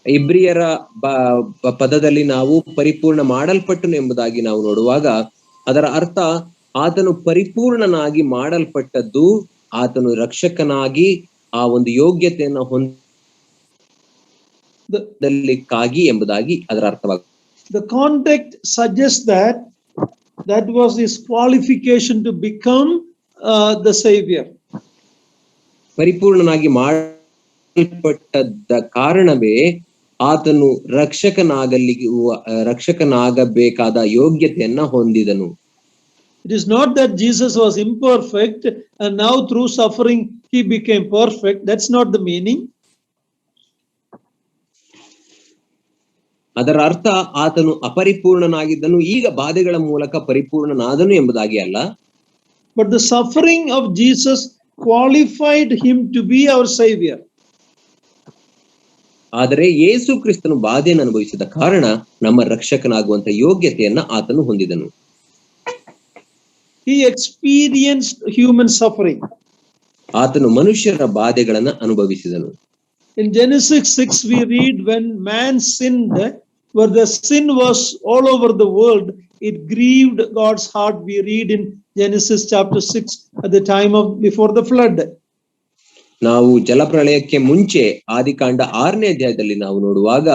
ಇಬ್ರಿಯರ ಪದದಲ್ಲಿ ನಾವು ಪರಿಪೂರ್ಣ ಮಾಡಲ್ಪಟ್ಟನು ಎಂಬುದಾಗಿ ನಾವು ನೋಡುವಾಗ ಅದರ ಅರ್ಥ ಆತನು ಪರಿಪೂರ್ಣನಾಗಿ ಮಾಡಲ್ಪಟ್ಟದ್ದು ಆತನು ರಕ್ಷಕನಾಗಿ ಆ ಒಂದು ಯೋಗ್ಯತೆಯನ್ನು ಹೊಂದಲಿಕ್ಕಾಗಿ ಎಂಬುದಾಗಿ ಅದರ ಅರ್ಥವಾಗುತ್ತದೆ. The context suggests that that was his qualification to become the Savior. ಪರಿಪೂರ್ಣನಾಗಿ ಮಾಡಲ್ಪಟ್ಟದ ಕಾರಣವೇ ಆತನು ರಕ್ಷಕನಾಗಬೇಕಾದ ಯೋಗ್ಯತೆಯನ್ನ ಹೊಂದಿದನು. It is not that Jesus was imperfect and now through suffering he became perfect. That's not the meaning. ಅದರ ಅರ್ಥ ಆತನು ಅಪರಿಪೂರ್ಣನಾಗಿದ್ದನು, ಈಗ ಬಾಧೆಗಳ ಮೂಲಕ ಪರಿಪೂರ್ಣನಾದನು ಎಂಬುದಾಗಿ ಅಲ್ಲ. But the suffering of Jesus qualified him to be our Savior. ಆದರೆ ಯೇಸು ಕ್ರಿಸ್ತನು ಬಾಧೆಯನ್ನು ಅನುಭವಿಸಿದ ಕಾರಣ ನಮ್ಮ ರಕ್ಷಕನಾಗುವಂತ ಯೋಗ್ಯತೆಯನ್ನ ಆತನು ಹೊಂದಿದನು. He experienced human suffering. ಆತನು ಮನುಷ್ಯರ ಬಾಧೆಗಳನ್ನ ಅನುಭವಿಸಿದನು. In Genesis 6 we read when man sinned, where the sin was all over the world, it grieved God's heart. We read in Genesis chapter 6 at the time of before the flood. ನಾವು ಜಲಪ್ರಳಯಕ್ಕೆ ಮುಂಚೆ ಆದಿಕಾಂಡ 6ನೇ ಅಧ್ಯಾಯದಲ್ಲಿ ನಾವು ನೋಡುವಾಗ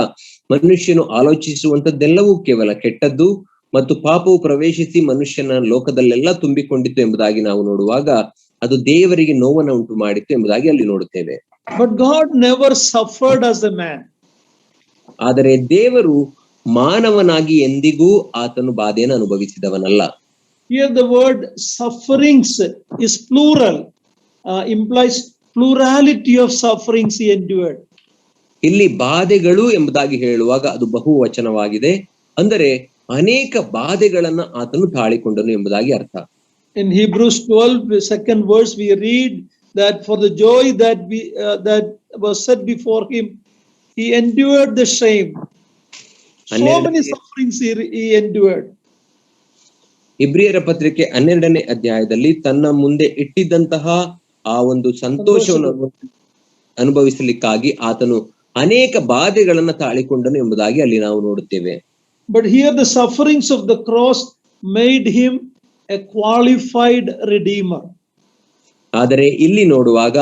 ಮನುಷ್ಯನು ಆಲೋಚಿಸುವಂತದ್ದೆಲ್ಲವೂ ಕೇವಲ ಕೆಟ್ಟದ್ದು ಮತ್ತು ಪಾಪವು ಪ್ರವೇಶಿಸಿ ಮನುಷ್ಯನ ಲೋಕದಲ್ಲೆಲ್ಲ ತುಂಬಿಕೊಂಡಿತ್ತು ಎಂಬುದಾಗಿ ನಾವು ನೋಡುವಾಗ ಅದು ದೇವರಿಗೆ ನೋವನ್ನು ಉಂಟು ಮಾಡಿತ್ತು ಎಂಬುದಾಗಿ ಅಲ್ಲಿ ನೋಡುತ್ತೇವೆ. But God never suffered as a man. ಆದರೆ ದೇವರು ಮಾನವನಾಗಿ ಎಂದಿಗೂ ಆತನು ಬಾಧೆಯನ್ನು ಅನುಭವಿಸಿದವನಲ್ಲ. Here the word sufferings is plural, implies plurality of sufferings he endured. ಇಲ್ಲಿ ಬಾಧೆಗಳು ಎಂಬುದಾಗಿ ಹೇಳುವಾಗ ಅದು ಬಹುವಚನವಾಗಿದೆ, ಅಂದರೆ ಅನೇಕ ಬಾಧೆಗಳನ್ನ ಆತನು ತಾಳಿಕೊಂಡನು ಎಂಬುದಾಗಿ ಅರ್ಥ. In Hebrews 12 second verse we read that for the joy that was set before him he endured the shame. So many sufferings he endured. ಇಬ್ರಿಯರ ಪತ್ರಿಕೆ 12ನೇ ಅಧ್ಯಾಯದಲ್ಲಿ ತನ್ನ ಮುಂದೆ ಇಟ್ಟಿದ್ದಂತಹ ಆ ಒಂದು ಸಂತೋಷವನ್ನು ಅನುಭವಿಸಲಿಕ್ಕಾಗಿ ಆತನು ಅನೇಕ ಬಾಧೆಗಳನ್ನ ತಾಳಿಕೊಂಡನು ಎಂಬುದಾಗಿ ಅಲ್ಲಿ ನಾವು ನೋಡುತ್ತೇವೆ. But here the sufferings of the cross made him a qualified redeemer. ಆದರೆ ಇಲ್ಲಿ ನೋಡುವಾಗ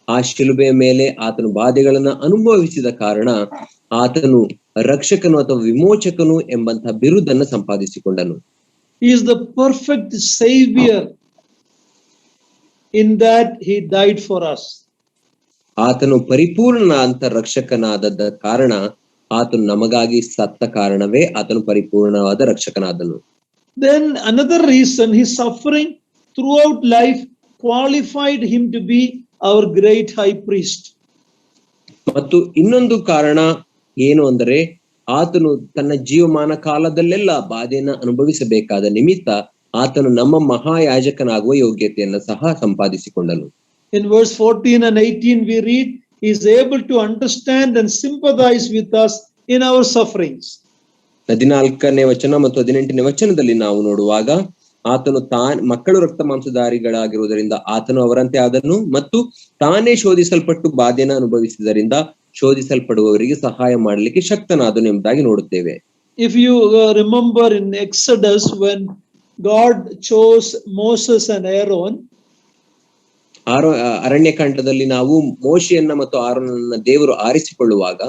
ಆ ಶಿಲುಬೆಯ ಮೇಲೆ ಆತನು ಬಾಧೆಗಳನ್ನ ಅನುಭವಿಸಿದ ಕಾರಣ ಆತನು ರಕ್ಷಕನು ಅಥವಾ ವಿಮೋಚಕನು ಎಂಬಂತಹ ಬಿರುದನ್ನು ಸಂಪಾದಿಸಿಕೊಂಡನು. He is the perfect savior in that he died for us. ಆತನು ಪರಿಪೂರ್ಣನಾದಂತ ರಕ್ಷಕನಾದ ಕಾರಣ ಆತನು ನಮಗಾಗಿ ಸತ್ತ ಕಾರಣವೇ ಆತನು ಪರಿಪೂರ್ಣವಾದ ರಕ್ಷಕನಾದನು. Then another reason, his suffering throughout life qualified him to be our great high priest. ಮತ್ತು ಇನ್ನೊಂದು ಕಾರಣ ಏನು ಅಂದರೆ ಆತನು ತನ್ನ ಜೀವಮಾನ ಕಾಲದಲ್ಲೆಲ್ಲ ಬಾಧೆಯನ್ನು ಅನುಭವಿಸಬೇಕಾದ ನಿಮಿತ್ತ ಆತನು ನಮ್ಮ ಮಹಾಯಾಜಕನಾಗುವ ಯೋಗ್ಯತೆಯನ್ನು ಸಹ ಸಂಪಾದಿಸಿಕೊಂಡನು. In verse 14 and 18 we read, he is able to understand and sympathize with us in our sufferings. 14ನೇ ವಚನ ಮತ್ತು 18ನೇ ವಚನದಲ್ಲಿ ನಾವು ನೋಡುವಾಗ ಆತನು ಮಕ್ಕಳು ರಕ್ತ ಮಾಂಸಧಾರಿಗಳಾಗಿರುವುದರಿಂದ ಆತನು ಅವರಂತೆ ಆದನು ಮತ್ತು ತಾನೇ ಶೋಧಿಸಲ್ಪಟ್ಟು ಬಾಧೆಯನ್ನು ಅನುಭವಿಸಿದರಿಂದ ಶೋಧಿಸಲ್ಪಡುವವರಿಗೆ ಸಹಾಯ ಮಾಡಲಿಕ್ಕೆ ಶಕ್ತನಾದನು ಎಂಬುದಾಗಿ ನೋಡುತ್ತೇವೆ. If you remember in Exodus when God chose Moses and Aaron, ಅರಣ್ಯಕಾಂಡದಲ್ಲಿ ನಾವು ಮೋಶೆಯನ್ನ ಮತ್ತು ಆರೋನನ್ನ ದೇವರು ಆರಿಸಿಕೊಳ್ಳುವಾಗ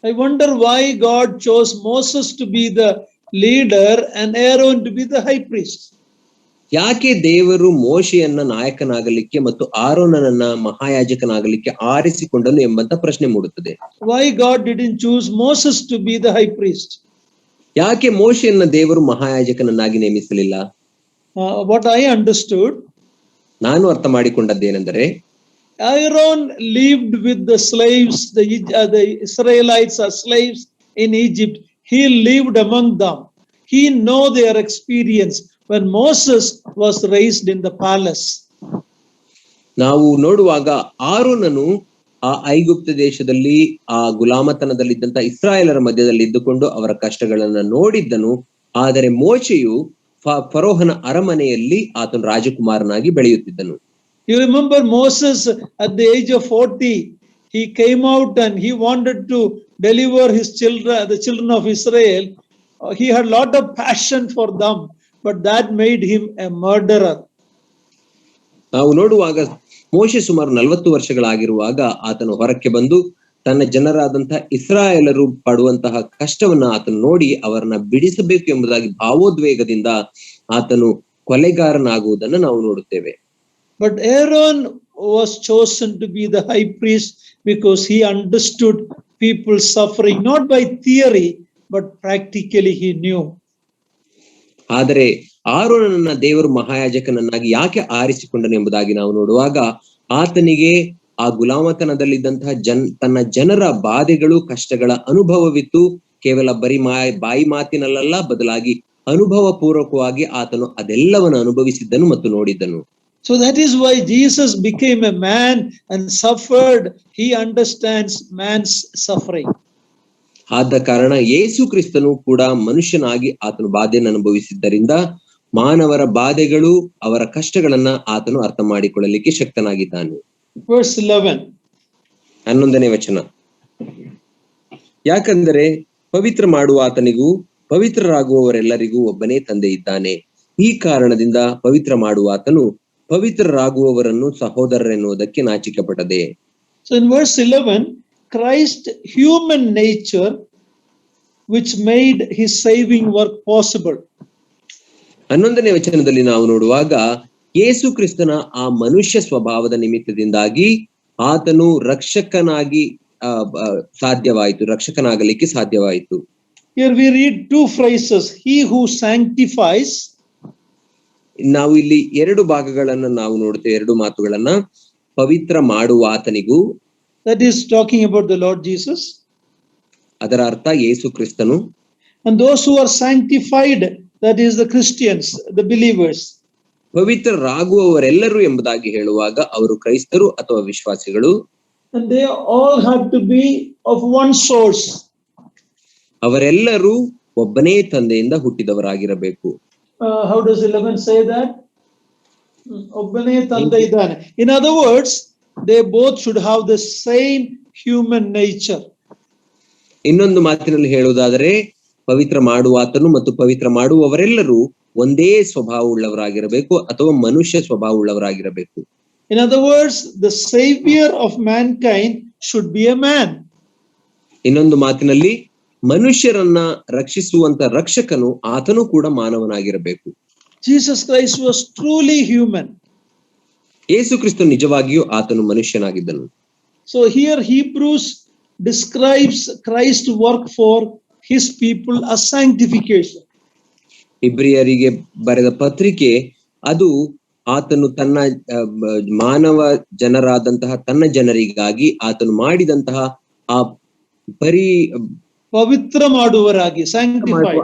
I wonder why God chose Moses to be the leader and Aaron to be the high priest. ಯಾಕೆ ದೇವರು ಮೋಶೆಯನ್ನ ನಾಯಕನಾಗಲಿಕ್ಕೆ ಮತ್ತು ಆರೋನನನ್ನ ಮಹಾಯಾಜಕನಾಗಲಿಕ್ಕೆ ಆರಿಸಿಕೊಂಡನು ಎಂಬಂತ ಪ್ರಶ್ನೆ ಮೂಡುತ್ತದೆ. Why God didn't choose Moses to be the high priest? ಯಾಕೆ ಮೋಶೆಯನ್ನ ದೇವರು ಮಹಾಯಾಜಕನನ್ನಾಗಿ ನೇಮಿಸಲಿಲ್ಲ? What I understood, ನಾನು ಅರ್ಥ ಮಾಡಿಕೊಂಡದ್ದೇನೆಂದರೆ Aaron lived with the slaves, the Israelites are slaves in Egypt. He lived among them. He know their experience when Moses was raised in the palace. ನಾವು ನೋಡುವಾಗ ಆರೋನನು ಆ ಐಗುಪ್ತ ದೇಶದಲ್ಲಿ ಆ ಗುಲಾಮತನದಲ್ಲಿದ್ದಂತ ಇಸ್ರಾಯೇಲರ ಮಧ್ಯದಲ್ಲಿ ಇದ್ದುಕೊಂಡು ಅವರ ಕಷ್ಟಗಳನ್ನ ನೋಡಿದ್ದನು. ಆದರೆ ಮೋಶೆಯು ಫರೋಹನ ಅರಮನೆಯಲ್ಲಿ ಆತನು ರಾಜಕುಮಾರನಾಗಿ ಬೆಳೆಯುತ್ತಿದ್ದನು. You remember Moses at the age of 40, he came out and he wanted to deliver his children, the children of Israel. He had a lot of passion for them, but that made him a murderer. ನಾವು ನೋಡುವಾಗ ಮೋಶೆ ಸುಮಾರು 40 ವರ್ಷಗಳಾಗಿರುವಾಗ ಆತನು ಹೊರಕ್ಕೆ ಬಂದು ತನ್ನ ಜನರಾದಂತಹ ಇಸ್ರಾಯೇಲರು ಪಡುವಂತಹ ಕಷ್ಟವನ್ನ ಆತನು ನೋಡಿ ಅವರನ್ನ ಬಿಡಿಸಬೇಕು ಎಂಬುದಾಗಿ ಭಾವೋದ್ವೇಗದಿಂದ ಆತನು ಕೊಲೆಗಾರನಾಗುವುದನ್ನು ನಾವು ನೋಡುತ್ತೇವೆ. But Aaron was chosen to be the high priest because he understood people's suffering, not by theory, but practically he knew. ಆದರೆ ಆರೋನನನ್ನ ದೇವರು ಮಹಾಯಾಜಕನನ್ನಾಗಿ ಯಾಕೆ ಆರಿಸಿಕೊಂಡನು ಎಂಬುದಾಗಿ ನಾವು ನೋಡುವಾಗ ಆತನಿಗೆ ಆ ಗುಲಾಮತನದಲ್ಲಿದ್ದಂತಹ ತನ್ನ ಜನರ ಬಾಧೆಗಳು ಕಷ್ಟಗಳ ಅನುಭವವಿತ್ತು. ಕೇವಲ ಬರೀ ಬಾಯಿ ಮಾತಿನಲ್ಲ, ಬದಲಾಗಿ ಅನುಭವ ಪೂರ್ವಕವಾಗಿ ಆತನು ಅದೆಲ್ಲವನ್ನು ಅನುಭವಿಸಿದ್ದನು ಮತ್ತು ನೋಡಿದ್ದನು. So that is why Jesus became a man and suffered. He understands man's suffering. ಆದ ಕಾರಣ ಯೇಸು ಕ್ರಿಸ್ತನು ಕೂಡ ಮನುಷ್ಯನಾಗಿ ಆತನು ಬಾಧೆಯನ್ನು ಅನುಭವಿಸಿದ್ದರಿಂದ ಮಾನವರ ಬಾಧೆಗಳು, ಅವರ ಕಷ್ಟಗಳನ್ನ ಆತನು ಅರ್ಥ ಮಾಡಿಕೊಳ್ಳಲಿಕ್ಕೆ ಶಕ್ತನಾಗಿದ್ದಾನೆ. Verse 11. 11ನೇ ವಚನ. ಯಾಕಂದರೆ ಪವಿತ್ರ ಮಾಡುವ ಆತನಿಗೂ ಪವಿತ್ರರಾಗುವವರೆಲ್ಲರಿಗೂ ಒಬ್ಬನೇ ತಂದೆ ಇದ್ದಾನೆ. ಈ ಕಾರಣದಿಂದ ಪವಿತ್ರ ಮಾಡುವ ಆತನು ಪವಿತ್ರರಾಗುವವರನ್ನು ಸಹೋದರರೆನ್ನುವುದಕ್ಕೆ ನಾಚಿಕೆಪಡದೆ. So in verse 11, Christ human nature which made his saving work possible. 11ನೇ ವಚನದಲ್ಲಿ ನಾವು ನೋಡುವಾಗ ಯೇಸು ಕ್ರಿಸ್ತನ ಆ ಮನುಷ್ಯ ಸ್ವಭಾವದ ನಿಮಿತ್ತದಿಂದಾಗಿ ಆತನು ರಕ್ಷಕನಾಗಲಿಕ್ಕೆ ಸಾಧ್ಯವಾಯಿತು. Here we read two phrases, he who sanctifies. ನಾವು ಇಲ್ಲಿ ಎರಡು ಭಾಗಗಳನ್ನ ನಾವು ನೋಡ್ತೇವೆ, ಎರಡು ಮಾತುಗಳನ್ನ. ಪವಿತ್ರ ಮಾಡುವ ಆತನಿಗೂ, that is talking about the Lord Jesus, ಅದರ ಅರ್ಥ ಯೇಸು ಕ್ರಿಸ್ತನು. and those who are sanctified, that is the Christians, the believers. ಪವಿತ್ರರಾಗುವವರೆಲ್ಲರೂ ಎಂಬುದಾಗಿ ಹೇಳುವಾಗ ಅವರು ಕ್ರೈಸ್ತರು ಅಥವಾ ವಿಶ್ವಾಸಿಗಳು. And they all have to be of one source. ಅವರೆಲ್ಲರೂ ಒಬ್ಬನೇ ತಂದೆಯಿಂದ ಹುಟ್ಟಿದವರಾಗಿರಬೇಕು. How does 11 say that? ಒಬ್ಬನೇ ತಂದೆ ಇದ್ದಾನೆ. In other words, they both should have the same human nature. ಇನ್ನೊಂದು ಮಾತಿನಲ್ಲಿ ಹೇಳುವುದಾದರೆ ಪವಿತ್ರ ಮಾಡುವಾತನು ಮತ್ತು ಪವಿತ್ರ ಮಾಡುವವರೆಲ್ಲರೂ ಒಂದೇ ಸ್ವಭಾವವುಳ್ಳವರಾಗಿರಬೇಕು ಅಥವಾ ಮನುಷ್ಯ ಸ್ವಭಾವವುಳ್ಳವರಾಗಿರಬೇಕು. In other words, the savior of mankind should be a man. ಇನ್ನೊಂದು ಮಾತಿನಲ್ಲಿ ಮನುಷ್ಯರನ್ನ ರಕ್ಷಿಸುವಂತ ರಕ್ಷಕನು ಆತನು ಕೂಡ ಮಾನವನಾಗಿರಬೇಕು. Jesus Christ was truly human. Yesu Krista ನಿಜವಾಗಿಯೂ ಆತನು ಮನುಷ್ಯನಾಗಿದ್ದನು. So here Hebrews describes Christ's work for his people as sanctification. ಇಬ್ರಿಯರಿಗೆ ಬರೆದ ಪತ್ರಿಕೆ ಅದು ಆತನು ತನ್ನ ಮಾನವ ಜನರಾದಂತಹ ತನ್ನ ಜನರಿಗಾಗಿ ಆತನು ಮಾಡಿದಂತಹ ಆ ಪವಿತ್ರ ಮಾಡುವರಾಗಿ, sanctified,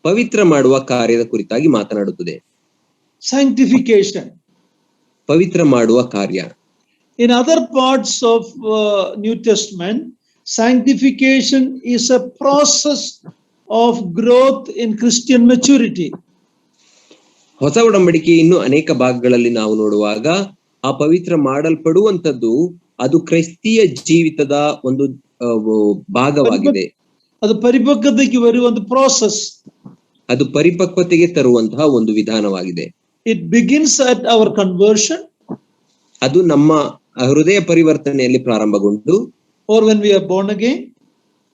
ಪವಿತ್ರ ಮಾಡುವ ಕಾರ್ಯದ ಕುರಿತಾಗಿ ಮಾತನಾಡುತ್ತದೆ. sanctification, ಪವಿತ್ರ ಮಾಡುವ ಕಾರ್ಯ. In other parts of New Testament, sanctification is a process of growth in Christian maturity. ಹೊಸ ಒಡಂಬಡಿಕೆ ಇನ್ನು ಅನೇಕ ಭಾಗಗಳಲ್ಲಿ ನಾವು ನೋಡುವಾಗ ಆ ಪವಿತ್ರ ಮಾಡಲ್ಪಡುವಂತದ್ದು ಅದು ಕ್ರೈಸ್ತಿಯ ಜೀವಿತದ ಒಂದು ಭಾಗವಾಗಿದೆ. ಅದು ಪರಿಪಕ್ವತೆಗೆ ಬರುವ ಒಂದು process. ಅದು ಪರಿಪಕ್ವತೆಗೆ ತರುವಂತಹ ಒಂದು ವಿಧಾನವಾಗಿದೆ. It begins at our conversion. ಅದು ನಮ್ಮ ಹೃದಯ ಪರಿವರ್ತನೆಯಲ್ಲಿ ಪ್ರಾರಂಭಗೊಂಡು, or when we are born again,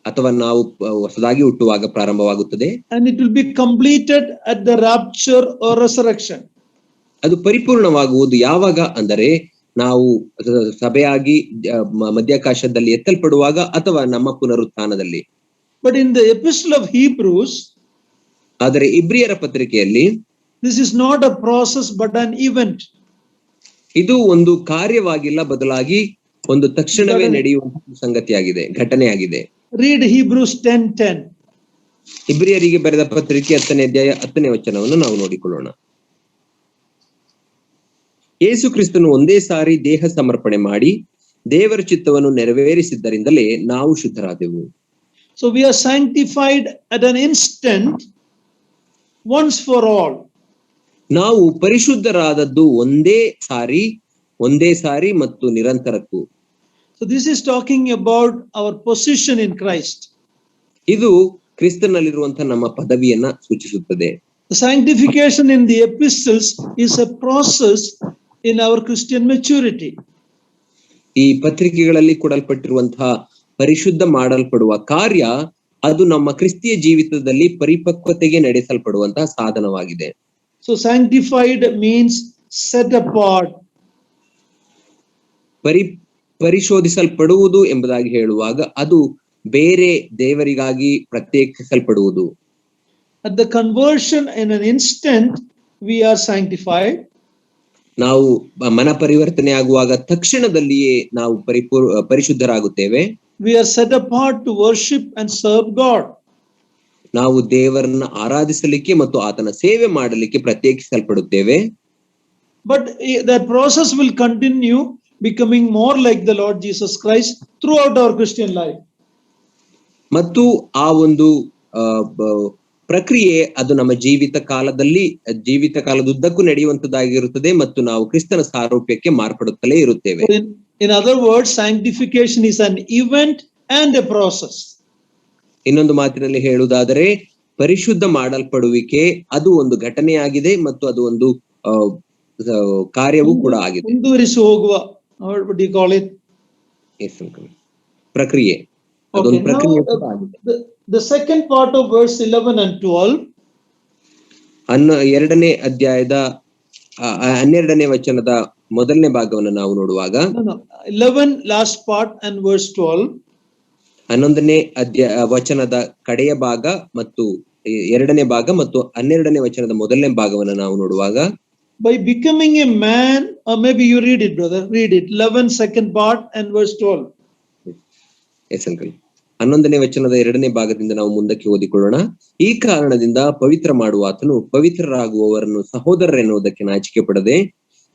ಅಥವಾ ನಾವು ಹೊಸದಾಗಿ ಹುಟ್ಟುವಾಗ ಪ್ರಾರಂಭವಾಗುತ್ತದೆ. and it will be completed at the rapture or resurrection. ಅದು ಪರಿಪೂರ್ಣವಾಗುವುದು ಯಾವಾಗ ಅಂದರೆ ನಾವು ಸಭೆಯಾಗಿ ಮಧ್ಯಾಕಾಶದಲ್ಲಿ ಎತ್ತಲ್ಪಡುವಾಗ ಅಥವಾ ನಮ್ಮ ಪುನರುತ್ಥಾನದಲ್ಲಿ. But in the epistle of Hebrews, ಆದರೆ ಇಬ್ರಿಯರ ಪತ್ರಿಕೆಯಲ್ಲಿ this is not a process but an event. ಇದು ಒಂದು ಕಾರ್ಯವಾಗಿಲ್ಲ, ಬದಲಾಗಿ ಒಂದು ತಕ್ಷಣವೇ ನಡೆಯುವಂತಹ ಸಂಗತಿಯಾಗಿದೆ, ಘಟನೆಯಾಗಿದೆ. Read Hebrews 10:10. ಇಬ್ರಿಯರಿಗೆ ಬರೆದ ಪತ್ರಿಕೆ 10ನೇ ಅಧ್ಯಾಯ 10ನೇ ವಚನವನ್ನು ನಾವು ನೋಡಿಕೊಳ್ಳೋಣ. ಯೇಸು ಕ್ರಿಸ್ತನು ಒಂದೇ ಸಾರಿ ದೇಹ ಸಮರ್ಪಣೆ ಮಾಡಿ ದೇವರ ಚಿತ್ತವನ್ನು ನೆರವೇರಿಸಿದ್ದರಿಂದಲೇ ನಾವು ಶುದ್ಧರಾದೆವು. So we are sanctified at an instant, once for all. ನಾವು ಪರಿಶುದ್ಧರಾದದ್ದು ಒಂದೇ ಸಾರಿ ಮತ್ತು ನಿರಂತರಕ್ಕೂ. So this is talking about our position in Christ. ಇದು ಕ್ರಿಸ್ತನಲ್ಲಿರುವಂತಹ ನಮ್ಮ ಪದವಿಯನ್ನ ಸೂಚಿಸುತ್ತದೆ. The sanctification in the epistles is a process in our Christian maturity. ಈ ಪತ್ರಿಕೆಗಳಲ್ಲಿ ಕೊಡಲ್ಪಟ್ಟಿರುವಂತಹ ಪರಿಶುದ್ಧ ಮಾಡಲ್ಪಡುವ ಕಾರ್ಯ ಅದು ನಮ್ಮ ಕ್ರಿಸ್ತಿಯ ಜೀವಿತದಲ್ಲಿ ಪರಿಪಕ್ವತೆಗೆ ನಡೆಸಲ್ಪಡುವಂತಹ ಸಾಧನವಾಗಿದೆ. So sanctified means set apart. ಪರಿಶೋಧಿಸಲ್ಪಡುವುದು ಎಂಬುದಾಗಿ ಹೇಳುವಾಗ ಅದು ಬೇರೆ ದೇವರಿಗಾಗಿ ಪ್ರತ್ಯೇಕಿಸಲ್ಪಡುವುದು. At the conversion, in an instant, we are sanctified. ನಾವು ಮನ ಪರಿವರ್ತನೆ ಆಗುವಾಗ ತಕ್ಷಣದಲ್ಲಿಯೇ ನಾವು ಪರಿಶುದ್ಧರಾಗುತ್ತೇವೆ. We are set apart to worship and serve God. ನಾವು ದೇವರನ್ನ ಆರಾಧಿಸಲಿಕ್ಕೆ ಮತ್ತು ಆತನ ಸೇವೆ ಮಾಡಲಿಕ್ಕೆ ಪ್ರತ್ಯೇಕಿಸಲ್ಪಡುತ್ತೇವೆ. But that process will continue, becoming more like the Lord Jesus Christ throughout our Christian life. ಮತ್ತು ಆ ಒಂದು ಪ್ರಕ್ರಿಯೆ ಅದು ನಮ್ಮ ಜೀವಿತ ಕಾಲದುದ್ದಕ್ಕೂ ನಡೆಯುವಂತದ್ದಾಗಿರುತ್ತದೆ ಮತ್ತು ನಾವು ಕ್ರಿಸ್ತನ ಸಾರೂಪ್ಯಕ್ಕೆ ಮಾರ್ಪಡುತ್ತಲೇ ಇರುತ್ತೇವೆ. In other words, sanctification is an event and a process. ಇನ್ನೊಂದು ಮಾತಿನಲ್ಲಿ ಹೇಳುವುದಾದರೆ ಪರಿಶುದ್ಧ ಮಾಡಲ್ಪಡುವಿಕೆ ಅದು ಒಂದು ಘಟನೆಯಾಗಿದೆ ಮತ್ತು ಅದು ಒಂದು ಕಾರ್ಯವೂ ಕೂಡ ಆಗಿದೆ. ಮುಂದುವರಿಸಿ ಹೋಗುವ, what do you call it? ಪ್ರಕ್ರಿಯೆ. Okay, now, the second part of verse 11 and 12. ಎರಡನೇ ಅಧ್ಯಾಯದ 12ನೇ ವಚನದ ಮೊದಲನೇ ಭಾಗವನ್ನು ನಾವು ನೋಡುವಾಗ 11 last part and verse 12. 11ನೇ ವಚನದ ಕಡೆಯ ಭಾಗ ಮತ್ತು 2ನೇ ಭಾಗ ಮತ್ತು 12ನೇ ವಚನದ ಮೊದಲನೇ ಭಾಗವನ್ನು ನಾವು ನೋಡುವಾಗ, by becoming a man, or maybe you read it, brother, read it, 11 second part and verse 12. Yes, uncle. 11ನೇ ವಚನದ 2ನೇ ಭಾಗದಿಂದ ನಾವು ಮುಂದಕ್ಕೆ ಓದಿಕೊಳ್ಳೋಣ. ಈ ಕಾರಣದಿಂದ ಪವಿತ್ರ ಮಾಡುವ ಆತನು ಪವಿತ್ರರಾಗುವವರನ್ನು ಸಹೋದರರೆನ್ನುವುದಕ್ಕೆ ನಾಚಿಕೆ ಪಡದೆ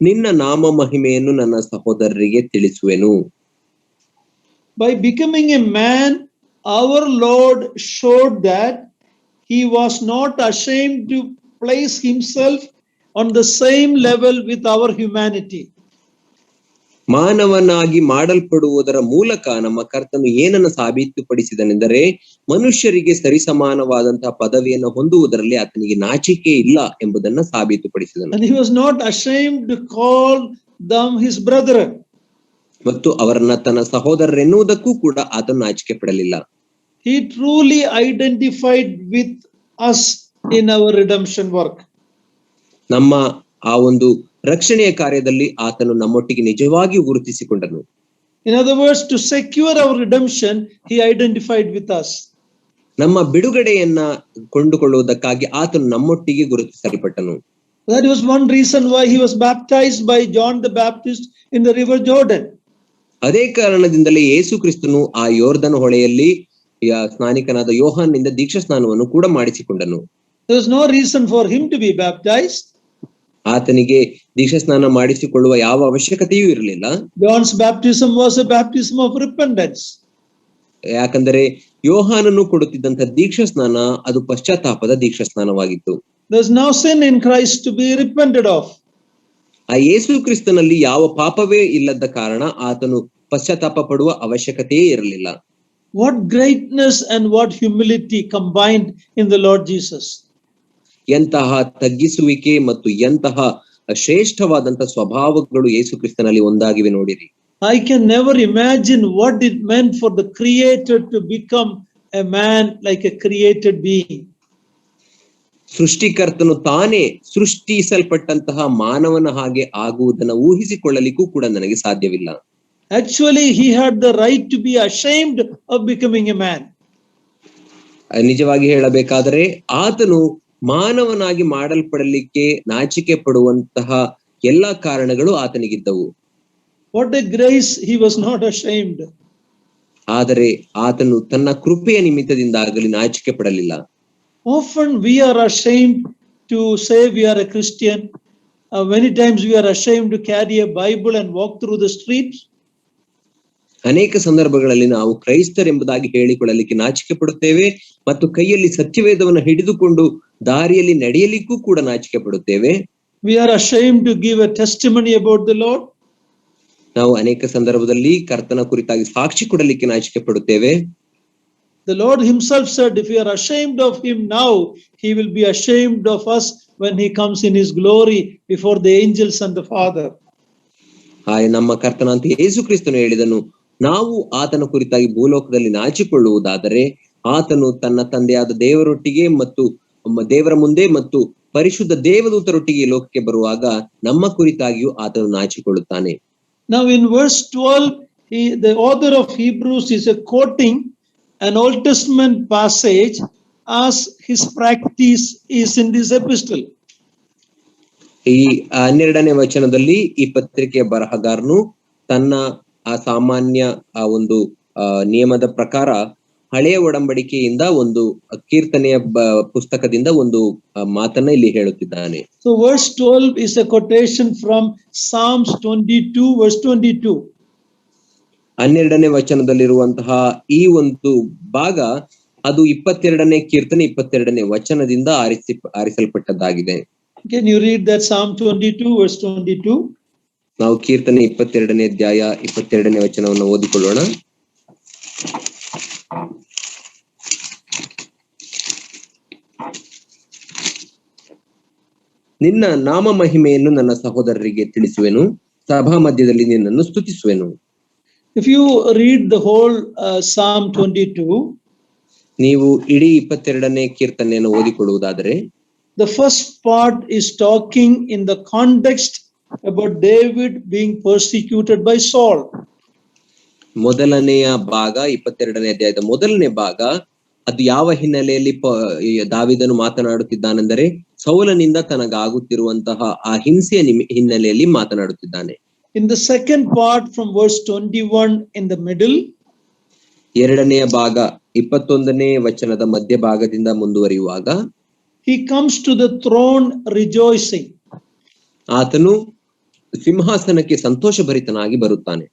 ನಿನ್ನ ನಾಮ ಮಹಿಮೆಯನ್ನು ನನ್ನ ಸಹೋದರರಿಗೆ ತಿಳಿಸುವೆನು. By becoming a man, our Lord showed that he was not ashamed to place himself on the same level with our humanity. ಮಾನವನಾಗಿ ಮಾಡಲ್ಪಡುವುದರ ಮೂಲಕ ನಮ್ಮ ಕರ್ತನು ಏನನ್ನು ಸಾಬೀತುಪಡಿಸಿದನೆಂದರೆ ಮನುಷ್ಯರಿಗೆ ಸರಿಸಮಾನವಾದಂತಹ ಪದವಿಯನ್ನು ಹೊಂದುವುದರಲ್ಲಿ ಆತನಿಗೆ ನಾಚಿಕೆ ಇಲ್ಲ ಎಂಬುದನ್ನು ಸಾಬೀತುಪಡಿಸಿದನು. And he was not ashamed to call them his brethren. ಮತ್ತು ಅವರನ್ನ ತನ್ನ ಸಹೋದರರೆನ್ನುವುದಕ್ಕೂ ಕೂಡ ಆತನು ನಾಚಿಕೆ ಪಡಲಿಲ್ಲ. He truly identified with us in our redemption work. ನಮ್ಮ ಆ ಒಂದು ರಕ್ಷಣೆಯ ಕಾರ್ಯದಲ್ಲಿ ಆತನು ನಮ್ಮೊಟ್ಟಿಗೆ ನಿಜವಾಗಿ ಗುರುತಿಸಿಕೊಂಡನು. In other words, to secure our redemption, he identified with us. ನಮ್ಮ ಬಿಡುಗಡೆಯನ್ನ ಕೊಂಡುಕೊಳ್ಳುವುದಕ್ಕಾಗಿ ಆತನು ನಮ್ಮೊಟ್ಟಿಗೆ ಗುರುತಿಸಲ್ಪಟ್ಟನು. That was one reason why he was baptized by John the Baptist in the river Jordan. ಅದೇ ಕಾರಣದಿಂದಲೇ ಯೇಸು ಕ್ರಿಸ್ತನು ಆ ಯೋರ್ದನ್ ಹೊಳೆಯಲ್ಲಿ ಸ್ನಾನಿಕನಾದ ಯೋಹಾನನಿಂದ ದೀಕ್ಷಾ ಸ್ನಾನವನ್ನು ಕೂಡ ಮಾಡಿಸಿಕೊಂಡನು. There was no reason for him to be baptized. ಆತನಿಗೆ ದೀಕ್ಷಾ ಸ್ನಾನ ಮಾಡಿಸಿಕೊಳ್ಳುವ ಯಾವ ಅವಶ್ಯಕತೆಯೂ ಇರಲಿಲ್ಲ. John's baptism was a baptism of repentance. ಯಾಕಂದರೆ ಯೋಹಾನನು ಕೊಡುತ್ತಿದ್ದಂತ ದೀಕ್ಷಾ ಸ್ನಾನ ಅದು ಪಶ್ಚಾತ್ತಾಪದ ದೀಕ್ಷಾ ಸ್ನಾನವಾಗಿತ್ತು. There's no sin in Christ to be repented of. ಆ ಯೇಸು ಕ್ರಿಸ್ತನಲ್ಲಿ ಯಾವ ಪಾಪವೇ ಇಲ್ಲದ ಕಾರಣ ಆತನು ಪಶ್ಚಾತ್ತಾಪ ಪಡುವ ಅವಶ್ಯಕತೆಯೇ ಇರಲಿಲ್ಲ. What greatness and what humility combined in the Lord Jesus. ಎಂತಹ ತಗ್ಗಿಸುವಿಕೆ ಮತ್ತು ಎಂತಹ ಶ್ರೇಷ್ಠವಾದಂತಹ ಸ್ವಭಾವಗಳು ಯೇಸು ಕ್ರಿಸ್ತನಲ್ಲಿ ಒಂದಾಗಿವೆ ನೋಡಿರಿ. I can never imagine what it meant for the Creator to become a man like a created being. ಸೃಷ್ಟಿಕರ್ತನು ತಾನೇ ಸೃಷ್ಟಿಸಲ್ಪಟ್ಟಂತಹ ಮಾನವನ ಹಾಗೆ ಆಗುವುದನ್ನು ಊಹಿಸಿಕೊಳ್ಳಲಿಕ್ಕೂ ಕೂಡ ನನಗೆ ಸಾಧ್ಯವಿಲ್ಲ. Actually, he had the right to be ashamed of becoming a man. ನಿಜವಾಗಿ ಹೇಳಬೇಕಾದರೆ ಆತನು ಮಾನವನಾಗಿ ಮಾಡಲ್ಪಡಲಿಕ್ಕೆ ನಾಚಿಕೆ ಪಡುವಂತಹ ಎಲ್ಲಾ ಕಾರಣಗಳು ಆತನಿಗಿದ್ದವು. What a grace, he was not ashamed. ಆದರೆ ಆತನು ತನ್ನ ಕೃಪೆಯ ನಿಮಿತ್ತದಿಂದಾಗಲಿ ನಾಚಿಕೆ ಪಡಲಿಲ್ಲ. Often we are ashamed to say we are a Christian. Many times we are ashamed to carry a Bible and walk through the streets. ಅನೇಕ ಸಂದರ್ಭಗಳಲ್ಲಿ ನಾವು ಕ್ರೈಸ್ತರೆಂಬುದಾಗಿ ಹೇಳಿಕೊಳ್ಳಲಿಕ್ಕೆ ನಾಚಿಕೆ ಪಡುತ್ತೇವೆ ಮತ್ತು ಕೈಯಲ್ಲಿ ಸತ್ಯವೇದವನ್ನು ಹಿಡಿದುಕೊಂಡು ದಾರಿಯಲ್ಲಿ ನಡೆಯಲಿಕ್ಕೂ ಕೂಡ ನಾಚಿಕೆ ಪಡುತ್ತೇವೆ. We are ashamed to give a testimony about the Lord. ನಾವು ಅನೇಕ ಸಂದರ್ಭದಲ್ಲಿ ಕರ್ತನ ಕುರಿತಾಗಿ ಸಾಕ್ಷಿ ಕೊಡಲಿಕ್ಕೆ ನಾಚಿಕೆ ಪಡುತ್ತೇವೆ. The Lord himself said, if we are ashamed of him now, he will be ashamed of us when he comes in his glory before the angels and the Father. ನಮ್ಮ ಕರ್ತನಂತ ಯೇಸು ಕ್ರಿಸ್ತನು ಹೇಳಿದನು, ನಾವು ಆತನ ಕುರಿತಾಗಿ ಭೂಲೋಕದಲ್ಲಿ ನಾಚಿಕೊಳ್ಳುವುದಾದರೆ ಆತನು ತನ್ನ ತಂದೆಯಾದ ದೇವರೊಟ್ಟಿಗೆ ಮತ್ತು ದೇವರ ಮುಂದೆ ಮತ್ತು ಪರಿಶುದ್ಧ ದೇವದೂತರೊಟ್ಟಿಗೆ ಲೋಕಕ್ಕೆ ಬರುವಾಗ ನಮ್ಮ ಕುರಿತಾಗಿಯೂ ಆತನು ನಾಚಿಕೊಳ್ಳುತ್ತಾನೆ. Now in verse 12, the author of Hebrews is quoting an Old Testament passage as his practice is in this epistle. ಈ 12ನೇ ವಚನದಲ್ಲಿ ಈ ಪತ್ರಿಕೆಯ ಬರಹಗಾರನು ತನ್ನ ಆ ಸಾಮಾನ್ಯ ಆ ಒಂದು ನಿಯಮದ ಪ್ರಕಾರ ಹಳೆಯ ಒಡಂಬಡಿಕೆಯಿಂದ ಒಂದು ಕೀರ್ತನೆಯ ಪುಸ್ತಕದಿಂದ ಒಂದು ಮಾತನ್ನ ಇಲ್ಲಿ ಹೇಳುತ್ತಿದ್ದಾನೆ. So verse 12 is a quotation from Psalms 22 verse 22. 12ನೇ ವಚನದಲ್ಲಿರುವಂತಹ ಈ ಒಂದು ಭಾಗ ಅದು 22ನೇ ಕೀರ್ತನೆ 22ನೇ ವಚನದಿಂದ ಆರಿಸಲ್ಪಟ್ಟದ್ದಾಗಿದೆ. Can you read that Psalm 22 verse 22? ನಾವು ಕೀರ್ತನೆ 22ನೇ ಅಧ್ಯಾಯ 22ನೇ ವಚನವನ್ನು ಓದಿಕೊಳ್ಳೋಣ. ನಿನ್ನ ನಾಮ ಮಹಿಮೆಯನ್ನು ನನ್ನ ಸಹೋದರರಿಗೆ ತಿಳಿಸುವೆನು, ಸಭಾ ಮಧ್ಯದಲ್ಲಿ ನಿನ್ನನ್ನು ಸ್ತುತಿಸುವೆನು. If you read the whole Psalm 22, ನೀವು ಇಡೀ 22ನೇ ಕೀರ್ತನೆಯನ್ನು ಓದಿಕೊಳ್ಳುವುದಾದರೆ, the first part is talking in the context about David being persecuted by Saul. ಮೊದಲನೆಯ ಭಾಗ 22ನೇ ಅಧ್ಯಾಯದ ಮೊದಲನೇ ಭಾಗ ಅದು ಯಾವ ಹಿನ್ನೆಲೆಯಲ್ಲಿ ದಾವೀದನು ಮಾತನಾಡುತ್ತಿದ್ದಾನೆಂದರೆ ಸೌಲನಿಂದ ತನಗಾಗುತ್ತಿರುವಂತಹ ಆ ಹಿಂಸೆಯ ಹಿನ್ನೆಲೆಯಲ್ಲಿ ಮಾತನಾಡುತ್ತಿದ್ದಾನೆ. In the second part from verse 21 in the middle, ಎರಡನೆಯ ಭಾಗ 21ನೇ ವಚನದ ಮಧ್ಯಭಾಗದಿಂದ ಮುಂದುವರಿಯುವಾಗ, he comes to the throne rejoicing. ಆತನು ಸಿಂಹಾಸನಕ್ಕೆ ಸಂತೋಷಭರಿತನಾಗಿ ಬರುತ್ತಾನೆ.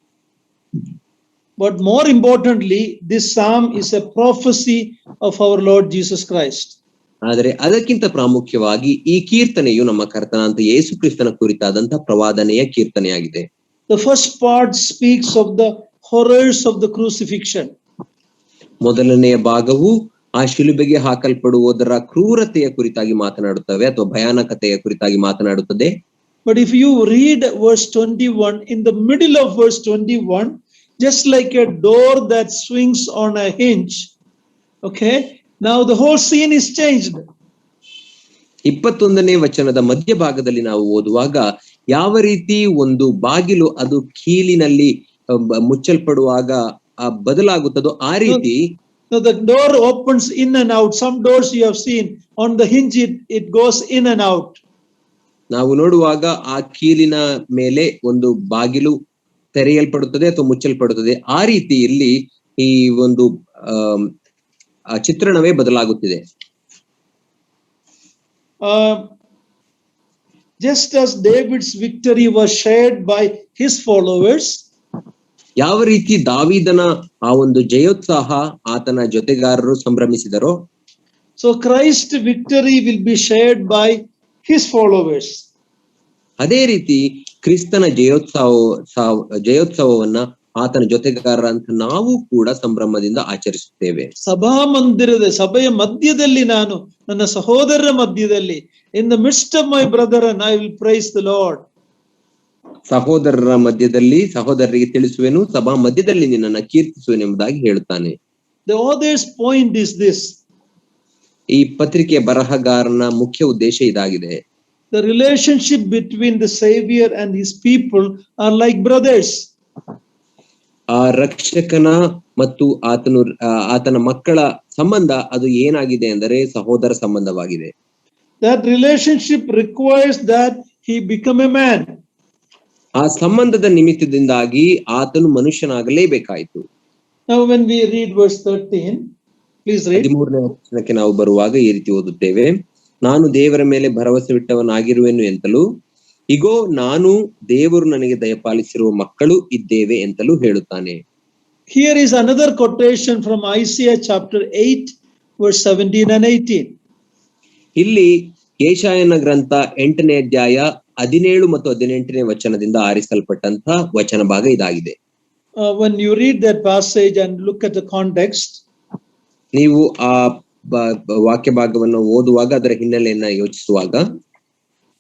But more importantly, this psalm is a prophecy of our Lord Jesus Christ. ಆದರೆ ಅದಕ್ಕಿಂತ ಪ್ರಾಮುಖ್ಯವಾಗಿ ಈ ಕೀರ್ತನೆಯು ನಮ್ಮ ಕರ್ತನಾದ ಯೇಸು ಕ್ರಿಸ್ತನ ಕುರಿತಾದಂತಹ ಪ್ರವಾದನೆಯ ಕೀರ್ತನೆಯಾಗಿದೆ. The first part speaks of the horrors of the crucifixion. ಮೊದಲನೆಯ ಭಾಗವು ಆ ಶಿಲುಬೆಗೆ ಹಾಕಲ್ಪಡುವುದರ ಕ್ರೂರತೆಯ ಕುರಿತಾಗಿ ಮಾತನಾಡುತ್ತವೆ ಅಥವಾ ಭಯಾನಕತೆಯ ಕುರಿತಾಗಿ ಮಾತನಾಡುತ್ತದೆ. But if you read verse 21, in the middle of verse 21, just like a door that swings on a hinge, okay, now the whole scene is changed. 21ನೇ ವಚನದ ಮಧ್ಯಭಾಗದಲ್ಲಿ ನಾವು ಓದುವಾಗ ಯಾವ ರೀತಿ ಒಂದು ಬಾಗಿಲು ಅದು ಕೀಲಿನಲ್ಲಿ ಮುಚ್ಚಲ್ಪಡುವಾಗ ಬದಲಾಗುತ್ತದೋ ಆ ರೀತಿ So the door opens in and out. Some doors you have seen on the hinge, it goes in and out. ನಾವು ನೋಡುವಾಗ ಆ ಕೀಲಿನ ಮೇಲೆ ಒಂದು ಬಾಗಿಲು ತೆರೆಯಲ್ಪಡುತ್ತದೆ ಅಥವಾ ಮುಚ್ಚಲ್ಪಡುತ್ತದೆ. ಆ ರೀತಿಯಲ್ಲಿ ಈ ಒಂದು ಚಿತ್ರಣವೇ ಬದಲಾಗುತ್ತಿದೆ. Just as David's victory was shared by his followers, ಯಾವ ರೀತಿ ದಾವೀದನ ಆ ಒಂದು ಜಯೋತ್ಸಾಹ ಆತನ ಜೊತೆಗಾರರು ಸಂಭ್ರಮಿಸಿದರೋ, so Christ's victory will be shared by his followers. ಅದೇ ರೀತಿ ಕ್ರಿಸ್ತನ ಜಯೋತ್ಸವವನ್ನ ಆತನ ಜೊತೆಗಾರರಂತ ನಾವು ಕೂಡ ಸಂಭ್ರಮದಿಂದ ಆಚರಿಸುತ್ತೇವೆ. ಸಭೆಯ ಮಧ್ಯದಲ್ಲಿ ನಾನು ನನ್ನ ಸಹೋದರರ ಮಧ್ಯದಲ್ಲಿ, in the midst of my brethren I will praise the Lord. ಸಹೋದರರ ಮಧ್ಯದಲ್ಲಿ ಸಹೋದರರಿಗೆ ತಿಳಿಸುವೆನು, ಸಭಾ ಮಧ್ಯದಲ್ಲಿ ನಿನ್ನನ್ನು ಕೀರ್ತಿಸುವೆನು ಎಂಬುದಾಗಿ ಹೇಳುತ್ತಾನೆ. The author's point is this. ಈ ಪತ್ರಿಕೆಯ ಬರಹಗಾರನ ಮುಖ್ಯ ಉದ್ದೇಶ ಇದಾಗಿದೆ. The relationship between the Savior and his people are like brothers. ಆ ರಕ್ಷಕನ ಮತ್ತು ಆತನ ಮಕ್ಕಳ ಸಂಬಂಧ ಅದು ಏನಾಗಿದೆ ಅಂದರೆ ಸಹೋದರ ಸಂಬಂಧವಾಗಿದೆ. That relationship requires that he become a man. ಆ ಸಂಬಂಧದ ನಿಮಿತ್ತದಿಂದಾಗಿ ಆತನು ಮನುಷ್ಯನಾಗಲೇಬೇಕಾಯಿತು. Now when we read verse 13, please read. 13ನೇ ವಚನಕ್ಕೆ ನಾವು ಬರುವಾಗ ಈ ರೀತಿ ಓದುತ್ತೇವೆ. ನಾನು ದೇವರ ಮೇಲೆ ಭರವಸವಿಟ್ಟವನಾಗಿರುವೆನು ಎಂತಲೂ, ಇಗೋ ನಾನು ದೇವರು ನನಗೆ ದಯಪಾಲಿಸಿರುವ ಮಕ್ಕಳು ಇದ್ದೇವೆ ಎಂತಲೂ ಹೇಳುತ್ತಾನೆ. Here is another quotation from Isaiah chapter 8 verse 17 and 18. ಇಲ್ಲಿ ಯೆಶಾಯನ ಗ್ರಂಥ 8ನೇ ಅಧ್ಯಾಯ 17 ಮತ್ತು 18ನೇ ವಚನದಿಂದ ಆರಿಸಲ್ಪಟ್ಟಂತ ವಚನ ಭಾಗ ಇದಾಗಿದೆ. When you read that passage and look at the context, ನೀವು ಆ ವಾಕ್ಯ ಭಾಗವನ್ನು ಓದುವಾಗ ಅದರ ಹಿನ್ನೆಲೆಯನ್ನ ಯೋಚಿಸುವಾಗ,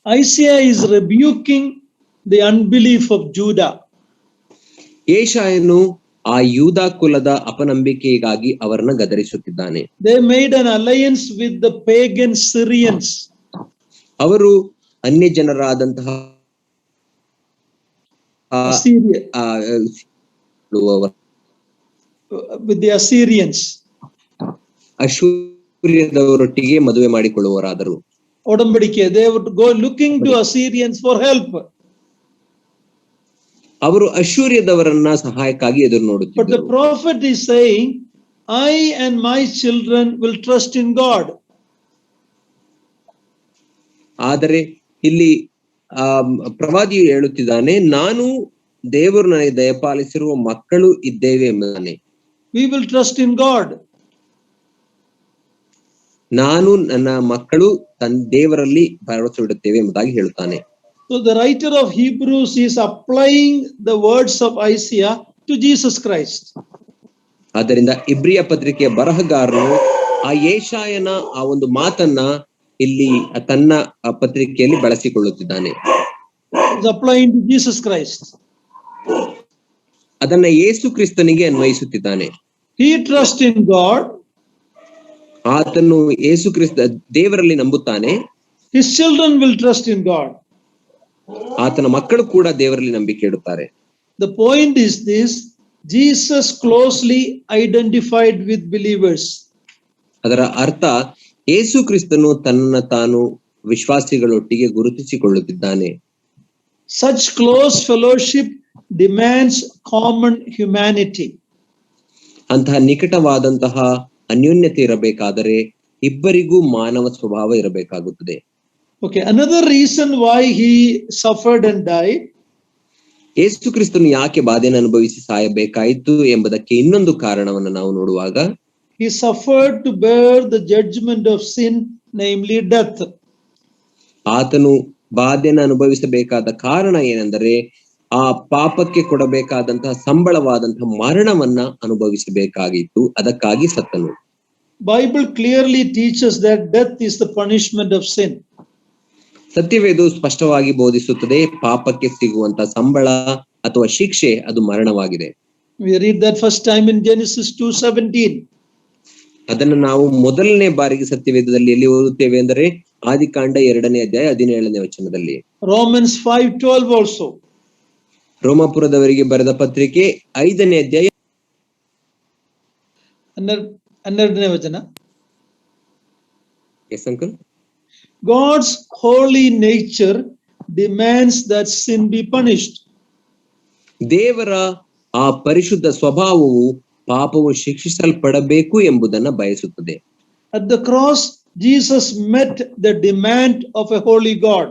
Isaiah is rebuking the unbelief of Judah. ಯೆಶಾಯನು ಆ ಯೂದ ಕುಲದ ಅಪನಂಬಿಕೆಗಾಗಿ ಅವರನ್ನ ಗದರಿಸುತ್ತಿದ್ದಾನೆ. They made an alliance with the pagan Syrians. ಅವರು ಅನ್ಯ ಜನರಾದಂತಹ with the Assyrians. ಅಶ್ಶೂರ್ಯದವರೊಟ್ಟಿಗೆ ಮದುವೆ ಮಾಡಿಕೊಳ್ಳುವರಾದರು. ಒಡಂಬಡಿಕೆ, they would go looking to Assyrians for help. ಅವರು ಅಶ್ಶೂರ್ಯದವರನ್ನ ಸಹಾಯಕ್ಕಾಗಿ ಎದುರು ನೋಡುತ್ತಿದ್ದರು. But the prophet is saying, I and my children will trust in God. ಆದರೆ ಇಲ್ಲಿ ಪ್ರವಾದಿಯು ಹೇಳುತ್ತಿದ್ದಾನೆ, ನಾನು ದೇವರು ನನಗೆ ದಯಪಾಲಿಸಿರುವ ಮಕ್ಕಳು ಇದ್ದೇವೆ ಎಂಬುದಾನೆ. We will trust in God. ನಾನು ನನ್ನ ಮಕ್ಕಳು ದೇವರಲ್ಲಿ ಭರವಸೆ ಇಡುತ್ತೇವೆ ಎಂಬುದಾಗಿ ಹೇಳುತ್ತಾನೆ. So the writer of Hebrews is applying the words of Isaiah to Jesus Christ. ಆದ್ದರಿಂದ ಇಬ್ರಿಯ ಪತ್ರಿಕೆಯ ಬರಹಗಾರನು ಆ ಯೆಶಾಯನ ಆ ಒಂದು ಮಾತನ್ನ ಇಲ್ಲಿ ತನ್ನ ಪತ್ರಿಕೆಯಲ್ಲಿ ಬಳಸಿಕೊಳ್ಳುತ್ತಿದ್ದಾನೆ. Is applying to Jesus Christ. ಅದನ್ನ ಯೇಸು ಕ್ರಿಸ್ತನಿಗೆ ಅನ್ವಯಿಸುತ್ತಿದ್ದಾನೆ. He trusts in God. ಆತನು ಯೇಸು ಕ್ರಿಸ್ತ ದೇವರಲ್ಲಿ ನಂಬುತ್ತಾನೆ. His children will trust in God. ಆತನ ಮಕ್ಕಳು ಕೂಡ ದೇವರಲ್ಲಿ ನಂಬಿಕೆ ಇಡುತ್ತಾರೆ. The point is this: Jesus closely identified with believers. ಅದರ ಅರ್ಥ ಯೇಸು ಕ್ರಿಸ್ತನು ತನ್ನ ತಾನು ವಿಶ್ವಾಸಿಗಳೊಟ್ಟಿಗೆ ಗುರುತಿಸಿಕೊಳ್ಳುತ್ತಿದ್ದಾನೆ. Such close fellowship demands common humanity. ಅಂತಹ ನಿಕಟವಾದಂತಹ ಅನ್ಯೋನ್ಯತೆ ಇರಬೇಕಾದರೆ ಇಬ್ಬರಿಗೂ ಮಾನವ ಸ್ವಭಾವ ಇರಬೇಕಾಗುತ್ತದೆ. Okay, another reason why he suffered and died. ಯೇಸು ಕ್ರಿಸ್ತನು ಯಾಕೆ ಬಾಧೆಯನ್ನು ಅನುಭವಿಸಿ ಸಾಯಬೇಕಾಯಿತು ಎಂಬುದಕ್ಕೆ ಇನ್ನೊಂದು ಕಾರಣವನ್ನು ನಾವು ನೋಡುವಾಗ, he suffered to bear the judgment of sin, namely death. ಆತನು ಬಾಧೆಯನ್ನು ಅನುಭವಿಸಬೇಕಾದ ಕಾರಣ ಏನೆಂದರೆ ಆ ಪಾಪಕ್ಕೆ ಕೊಡಬೇಕಾದಂತಹ ಸಂಬಳವಾದಂತಹ ಮರಣವನ್ನ ಅನುಭವಿಸಬೇಕಾಗಿತ್ತು. ಅದಕ್ಕಾಗಿ ಸತ್ತನು. Bible clearly teaches that death is the punishment of sin. ಸತ್ಯವೇದವು ಸ್ಪಷ್ಟವಾಗಿ ಬೋಧಿಸುತ್ತದೆ, ಪಾಪಕ್ಕೆ ಸಿಗುವಂತಹ ಸಂಬಳ ಅಥವಾ ಶಿಕ್ಷೆ ಅದು ಮರಣವಾಗಿದೆ. We read that first time in Genesis 2:17. ಅದನ್ನು ನಾವು ಮೊದಲನೇ ಬಾರಿಗೆ ಸತ್ಯವೇದದಲ್ಲಿ ಎಲ್ಲಿ ಓದುತ್ತೇವೆ ಅಂದರೆ ಆದಿಕಾಂಡ 2ನೇ ಅಧ್ಯಾಯ 17ನೇ ವಚನದಲ್ಲಿ. Romans 5:12 also. ರೋಮಾಪುರದವರಿಗೆ ಬರೆದ ಪತ್ರಿಕೆ 5ನೇ ಅಧ್ಯಾಯ 12ನೇ ವಚನ. Yes uncle. God's holy nature demands that sin be punished. ದೇವರ ಆ ಪರಿಶುದ್ಧ ಸ್ವಭಾವವು ಪಾಪವು ಶಿಕ್ಷಿಸಲ್ಪಡಬೇಕು ಎಂಬುದನ್ನು ಬಯಸುತ್ತದೆ. At the cross, Jesus met the demand of a holy God.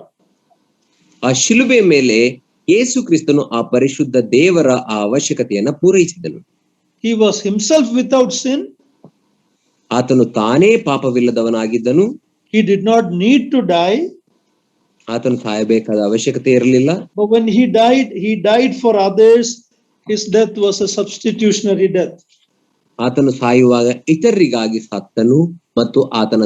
ಆ ಶಿಲುಬೆ ಮೇಲೆ ಯೇಸು ಕ್ರಿಸ್ತನು ಆ ಪರಿಶುದ್ಧ ದೇವರ ಆ ಅವಶ್ಯಕತೆಯನ್ನ ಪೂರೈಸಿದನು. He was himself without sin. ಆತನು ತಾನೇ ಪಾಪವಿಲ್ಲದವನಾಗಿದ್ದನು. He did not need to die. ಆತನು ಸಾಯಬೇಕಾದ ಅವಶ್ಯಕತೆ ಇರಲಿಲ್ಲ. But when he died for others. His death was a substitutionary death. ಆತನು ಸಾಯುವಾಗ ಇತರರಿಗಾಗಿ ಸತ್ತನು ಮತ್ತು ಆತನ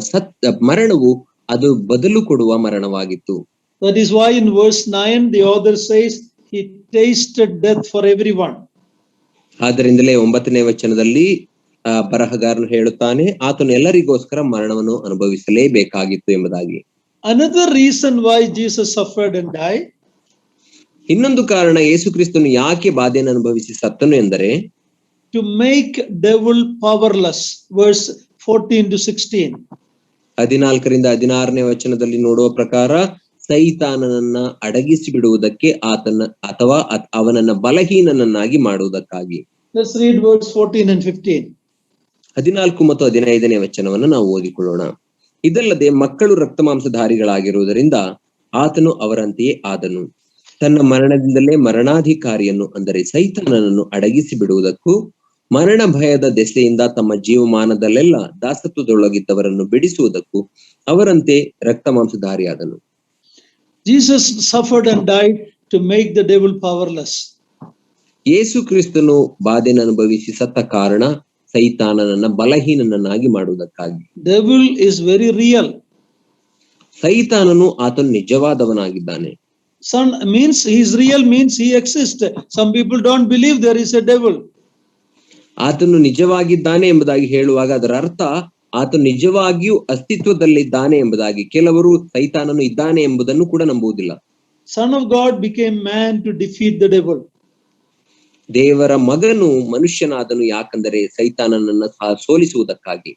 ಮರಣವು ಅದು ಬದಲು ಕೊಡುವ ಮರಣವಾಗಿತ್ತು. That is why in verse 9 the author says he tasted death for everyone. ಆದ್ದರಿಂದಲೇ 9ನೇ ವಚನದಲ್ಲಿ ಬರಹಗಾರನು ಹೇಳುತ್ತಾನೆ, ಆತನು ಎಲ್ಲರಿಗೋಸ್ಕರ ಮರಣವನ್ನು ಅನುಭವಿಸಲೇಬೇಕಾಗಿತ್ತು ಎಂಬುದಾಗಿ. Another reason why Jesus suffered and died. ಇನ್ನೊಂದು ಕಾರಣ ಯೇಸು ಕ್ರಿಸ್ತನು ಯಾಕೆ ಬಾಧೆಯನ್ನು ಅನುಭವಿಸಿ ಸತ್ತನು ಎಂದರೆ to make devil powerless. Verse 14 to 16. 14ರಿಂದ 16ನೇ ವಚನದಲ್ಲಿ ನೋಡುವ ಪ್ರಕಾರ ಸೈತಾನನನ್ನ ಅಡಗಿಸಿ ಬಿಡುವುದಕ್ಕೆ ಅವನನ್ನ ಬಲಹೀನನನ್ನಾಗಿ ಮಾಡುವುದಕ್ಕಾಗಿ. Let's read verse 14 and 15. 14 ಮತ್ತು 15ನೇ ವಚನವನ್ನು ನಾವು ಓದಿಕೊಳ್ಳೋಣ. ಇದಲ್ಲದೆ ಮಕ್ಕಳು ರಕ್ತ ಮಾಂಸಧಾರಿಗಳಾಗಿರುವುದರಿಂದ ಆತನು ಅವರಂತೆಯೇ ಆದನು. ತನ್ನ ಮರಣದಿಂದಲೇ ಮರಣಾಧಿಕಾರಿಯನ್ನು ಅಂದರೆ ಸೈತಾನನನ್ನು ಅಡಗಿಸಿ ಬಿಡುವುದಕ್ಕೂ ಮರಣ ಭಯದ ದೆಸೆಯಿಂದ ತಮ್ಮ ಜೀವಮಾನದಲ್ಲೆಲ್ಲ ದಾಸತ್ವದೊಳಗಿದ್ದವರನ್ನು ಬಿಡಿಸುವುದಕ್ಕೂ ಅವರಂತೆ ರಕ್ತ ಮಾಂಸಧಾರಿಯಾದನು. Jesus suffered and died to make the devil powerless. ಯೇಸು ಕ್ರಿಸ್ತನು ಬಾಧೆಯನ್ನು ಅನುಭವಿಸಿ ಸತ್ತ ಕಾರಣ ಸೈತಾನನನ್ನ ಬಲಹೀನನನ್ನಾಗಿ ಮಾಡುವುದಕ್ಕಾಗಿ. Devil is very real. ಸೈತಾನನು ಆತನು ನಿಜವಾದವನಾಗಿದ್ದಾನೆ. Son means he is real, means he exists. Some people don't believe there is a devil. ಆತನು ನಿಜವಾಗಿದ್ದಾನೆ ಎಂಬುದಾಗಿ ಹೇಳುವಾಗ ಅದರ ಅರ್ಥ ಆತನು ನಿಜವಾಗಿಯೂ ಅಸ್ತಿತ್ವದಲ್ಲಿದ್ದಾನೆ ಎಂಬುದಾಗಿ. ಕೆಲವರು ಸೈತಾನನು ಇದ್ದಾನೆ ಎಂಬುದನ್ನು ಕೂಡ ನಂಬುವುದಿಲ್ಲ. Son of God became man to defeat the devil. ದೇವರ ಮಗನು ಮನುಷ್ಯನಾದನು ಯಾಕಂದರೆ ಸೈತಾನನನ್ನ ಸೋಲಿಸುವುದಕ್ಕಾಗಿ.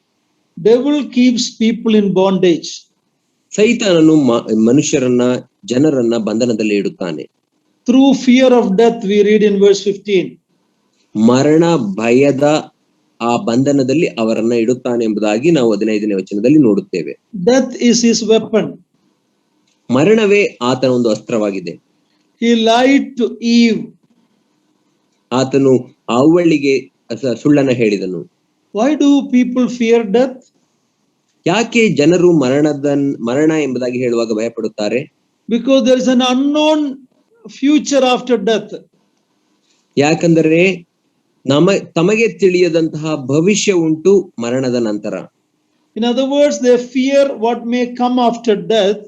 Devil keeps people in bondage. ಸೈತಾನನು ಜನರನ್ನ ಬಂಧನದಲ್ಲಿ ಇಡುತ್ತಾನೆ. Through fear of death, we read in verse 15. ಮರಣ ಭಯದ ಆ ಬಂಧನದಲ್ಲಿ ಅವರನ್ನ ಇಡುತ್ತಾನೆ ಎಂಬುದಾಗಿ ನಾವು 15ನೇ ವಚನದಲ್ಲಿ ನೋಡುತ್ತೇವೆ. Death is his weapon. ಮರಣವೇ ಆತನ ಒಂದು ಅಸ್ತ್ರವಾಗಿದೆ. He lied to Eve. ಆತನು ಅವಳಿಗೆ ಸುಳ್ಳನ್ನ ಹೇಳಿದನು. Why do people fear death? ಯಾಕೆ ಜನರು ಮರಣ ಎಂಬುದಾಗಿ ಹೇಳುವಾಗ ಭಯಪಡುತ್ತಾರೆ? Because there is an unknown future after death. ಯಾಕಂದರೆ ತಮಗೆ ತಿಳಿಯದಂತಹ ಭವಿಷ್ಯ ಉಂಟು ಮರಣದ ನಂತರ. In other words, they fear what may come after death.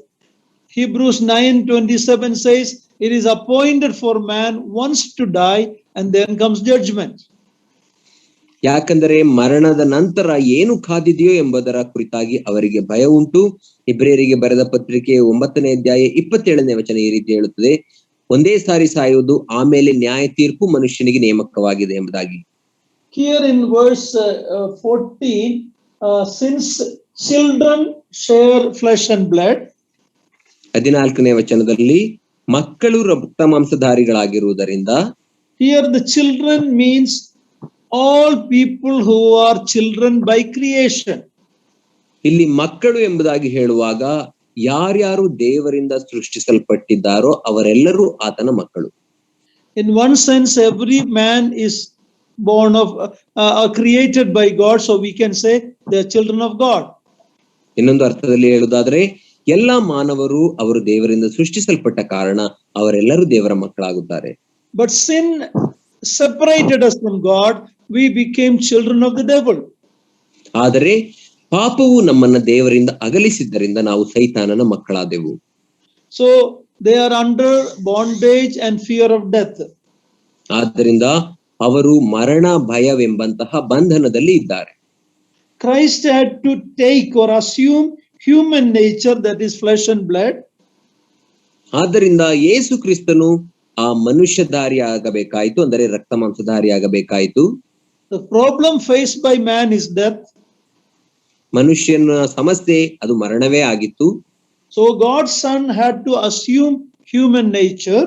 Hebrews 9:27 says, it is appointed for man once to die and then comes judgment. ಯಾಕಂದರೆ ಮರಣದ ನಂತರ ಏನು ಕಾದಿದೆಯೋ ಎಂಬುದರ ಕುರಿತಾಗಿ ಅವರಿಗೆ ಭಯ ಉಂಟು. ಇಬ್ರಿಯರಿಗೆ ಬರೆದ ಪತ್ರಿಕೆ 9ನೇ ಅಧ್ಯಾಯ 27ನೇ ವಚನ ಈ ರೀತಿ ಹೇಳುತ್ತದೆ, ಒಂದೇ ಸಾರಿ ಸಾಯುವುದು, ಆಮೇಲೆ ನ್ಯಾಯ ತೀರ್ಪು ಮನುಷ್ಯನಿಗೆ ನೇಮಕವಾಗಿದೆ ಎಂಬುದಾಗಿ. Here in verse 14, since children share flesh and blood. 14ನೇ ವಚನದಲ್ಲಿ ಮಕ್ಕಳು ರಕ್ತ ಮಾಂಸಧಾರಿಗಳಾಗಿರುವುದರಿಂದ. Here the children means all people who are children by creation. ಇಲ್ಲಿ ಮಕ್ಕಳು ಎಂಬುದಾಗಿ ಹೇಳುವಾಗ ಯಾರ್ಯಾರು ದೇವರಿಂದ ಸೃಷ್ಟಿಸಲ್ಪಟ್ಟಿದ್ದಾರೋ ಅವರೆಲ್ಲರೂ ಆತನ ಮಕ್ಕಳು. In one sense, every man is born of created by God, so we can say they are children of God. ಇನ್ನೊಂದು ಅರ್ಥದಲ್ಲಿ ಹೇಳುವುದಾದ್ರೆ ಎಲ್ಲ ಮಾನವರು ಅವರು ದೇವರಿಂದ ಸೃಷ್ಟಿಸಲ್ಪಟ್ಟ ಕಾರಣ ಅವರೆಲ್ಲರೂ ದೇವರ ಮಕ್ಕಳಾಗುತ್ತಾರೆ. But sin separated us from God, we became children of the devil. ಆದರೆ ಪಾಪವು ನಮ್ಮನ್ನ ದೇವರಿಂದ ಅಗಲಿಸಿದ್ದರಿಂದ ನಾವು ಸೈತಾನನ ಮಕ್ಕಳಾದೆವು. So they are under bondage and fear of death. ಆದ್ದರಿಂದ ಅವರು ಮರಣ ಭಯವೆಂಬಂತಹ ಬಂಧನದಲ್ಲಿ ಇದ್ದಾರೆ. Christ had to take or assume human nature, that is flesh and blood. ಆದ್ದರಿಂದ ಯೇಸು ಕ್ರಿಸ್ತನು ಆ ಮನುಷ್ಯಧಾರಿಯಾಗಬೇಕಾಯಿತು, ಅಂದರೆ ರಕ್ತ ಮಾಂಸಧಾರಿಯಾಗಬೇಕಾಯಿತು. The problem faced by man is death. ಮನುಷ್ಯನ ಸಮಸ್ಯೆ ಅದು ಮರಣವೇ ಆಗಿತ್ತು. So God's son had to assume human nature.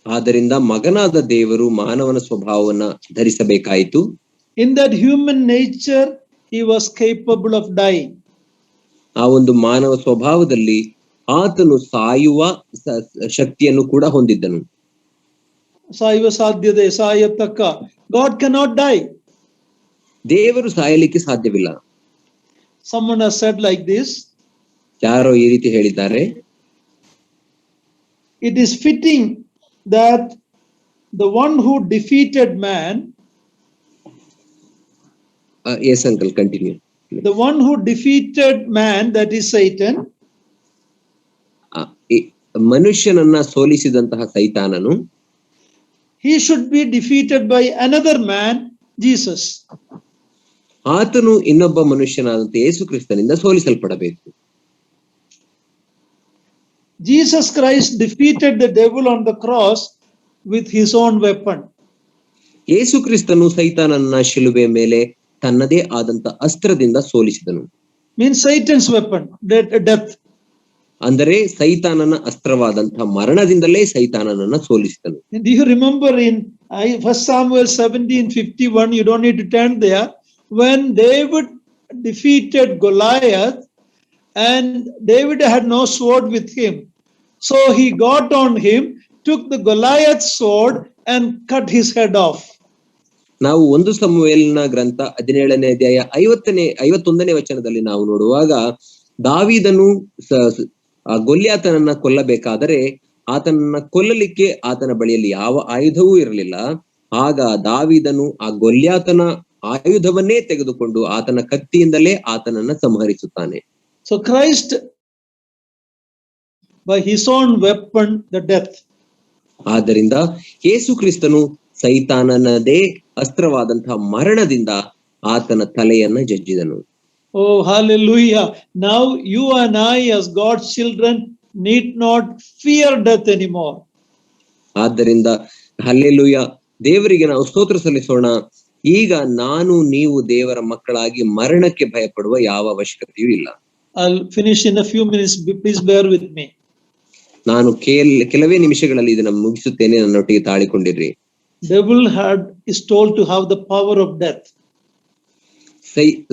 ಆದ್ದರಿಂದ ಮಗನಾದ ದೇವರು ಮಾನವನ ಸ್ವಭಾವವನ್ನ ಧರಿಸಬೇಕಾಯಿತು. In that human nature, he was capable of dying. ಆ ಒಂದು ಮಾನವ ಸ್ವಭಾವದಲ್ಲಿ ಆತನು ಸಾಯುವ ಶಕ್ತಿಯನ್ನು ಕೂಡ ಹೊಂದಿದ್ದನು. ಸಾಯುವ ಸಾಧ್ಯತೆ, ಸಾಯತಕ್ಕ. God cannot die. ದೇವರು ಸಾಯಲಿಕ್ಕೆ ಸಾಧ್ಯವಿಲ್ಲ. Someone has said like this. ಯಾರೋ ಈ ರೀತಿ ಹೇಳಿದ್ದಾರೆ, it is fitting that the one who defeated man, yes uncle, continue. The one who defeated man, that is Satan, ಮನುಷ್ಯನನ್ನ ಸೋಲಿಸಿದಂತಹ ಸೈತಾನನು, he should be defeated by another man, Jesus. ಆತನು ಇನ್ನೊಬ್ಬ ಮನುಷ್ಯನಾದಂತ ಯೇಸು ಕ್ರಿಸ್ತನಿಂದ ಸೋಲಿಸಲ್ಪಡಬೇಕು. Jesus Christ defeated the devil on the cross with his own weapon. ಯೇಸು ಕ್ರಿಸ್ತನು ಸೈತಾನನ್ನ ಶಿಲುಬೆ ಮೇಲೆ ತನ್ನದೇ ಆದಂತ ಅಸ್ತ್ರದಿಂದ ಸೋಲಿಸಿದನು. Means Satan's weapon, death. ಅಂದರೆ ಸೈತಾನನ ಅಸ್ತ್ರವಾದಂತಹ ಮರಣದಿಂದಲೇ ಸೈತಾನನನ್ನ ಸೋಲಿಸಿದನು. Do you remember in 1 Samuel 17:51, you don't need to turn there, when David defeated Goliath and David had no sword with him, so he got on him, took the Goliath sword and cut his head off. ನಾವು 1 ಸಮುವೇಲನ ಗ್ರಂಥ 17ನೇ ಅಧ್ಯಾಯ 51ನೇ ವಚನದಲ್ಲಿ ನಾವು ನೋಡುವಾಗ ದಾವೀದನು ಗೊಲ್ಯಾತನನ್ನ ಕೊಲ್ಲಬೇಕಾದರೆ ಆತನನ್ನ ಕೊಲ್ಲಲಿಕ್ಕೆ ಆತನ ಬಳಿಯಲ್ಲಿ ಯಾವ ಆಯುಧವೂ ಇರಲಿಲ್ಲ. ಆಗ ದಾವೀದನು ಆ ಗೊಲ್ಯಾತನ ಆಯುಧವನ್ನೇ ತೆಗೆದುಕೊಂಡು ಆತನ ಕತ್ತಿಯಿಂದಲೇ ಆತನನ್ನ ಸಂಹರಿಸುತ್ತಾನೆ. So Christ by his own weapon, the death. ಆದ್ದರಿಂದ ಯೇಸು ಕ್ರಿಸ್ತನು ಸೈತಾನನದೇ ಅಸ್ತ್ರವಾದಂತಹ ಮರಣದಿಂದ ಆತನ ತಲೆಯನ್ನ ಜಜ್ಜಿದನು. Oh, hallelujah. Now you and I as God's children need not fear death anymore. ಆದ್ದರಿಂದ ಹಲ್ಲೆಲೂಯ, ದೇವರಿಗೆ ನಾವು ಸ್ತೋತ್ರ ಸಲ್ಲಿಸೋಣ. ಈಗ ನಾನು ನೀವು ದೇವರ ಮಕ್ಕಳಾಗಿ ಮರಣಕ್ಕೆ ಭಯಪಡುವ ಯಾವ ಅವಶ್ಯಕತೆಯೂ ಇಲ್ಲ. I'll finish in a few minutes. Please bear with me. ನಾನು ಕೆಲವೇ ನಿಮಿಷಗಳಲ್ಲಿ ಇದನ್ನು ಮುಗಿಸುತ್ತೇನೆ, ನನ್ನೊಟ್ಟಿಗೆ ತಾಳಿಕೊಂಡಿರ್ರಿ. Devil is told to have the power of death.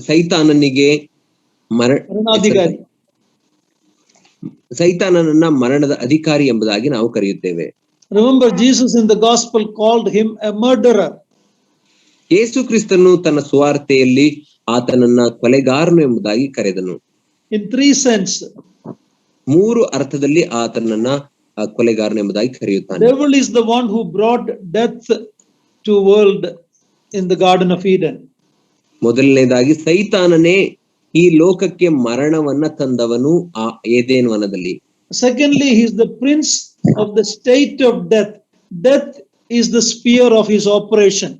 ಸೈತಾನನಿಗೆ ಸೈತಾನನನ್ನ ಮರಣದ ಅಧಿಕಾರಿ ಎಂಬುದಾಗಿ ನಾವು ಕರೆಯುತ್ತೇವೆ. Remember, Jesus in the gospel called him a murderer. ಯೇಸು ಕ್ರಿಸ್ತನು ತನ್ನ ಸುವಾರ್ತೆಯಲ್ಲಿ ಆತನನ್ನ ಕೊಲೆಗಾರನು ಎಂಬುದಾಗಿ ಕರೆದನು. in three sense. ಮೂರು ಅರ್ಥದಲ್ಲಿ ಆತನನ್ನ ಕೊಲೆಗಾರನೆಂಬುದಾಗಿ ಕರೆಯುತ್ತಾನೆ. Devil is the one who brought death to world in the Garden of Eden. ಮೊದಲನೇದಾಗಿ ಸೈತಾನನೇ ಈ ಲೋಕಕ್ಕೆ ಮರಣವನ್ನ ತಂದವನು ಆ Eden ವನದಲ್ಲಿ. Secondly, he is the prince of the state of death. Death is the sphere of his operation.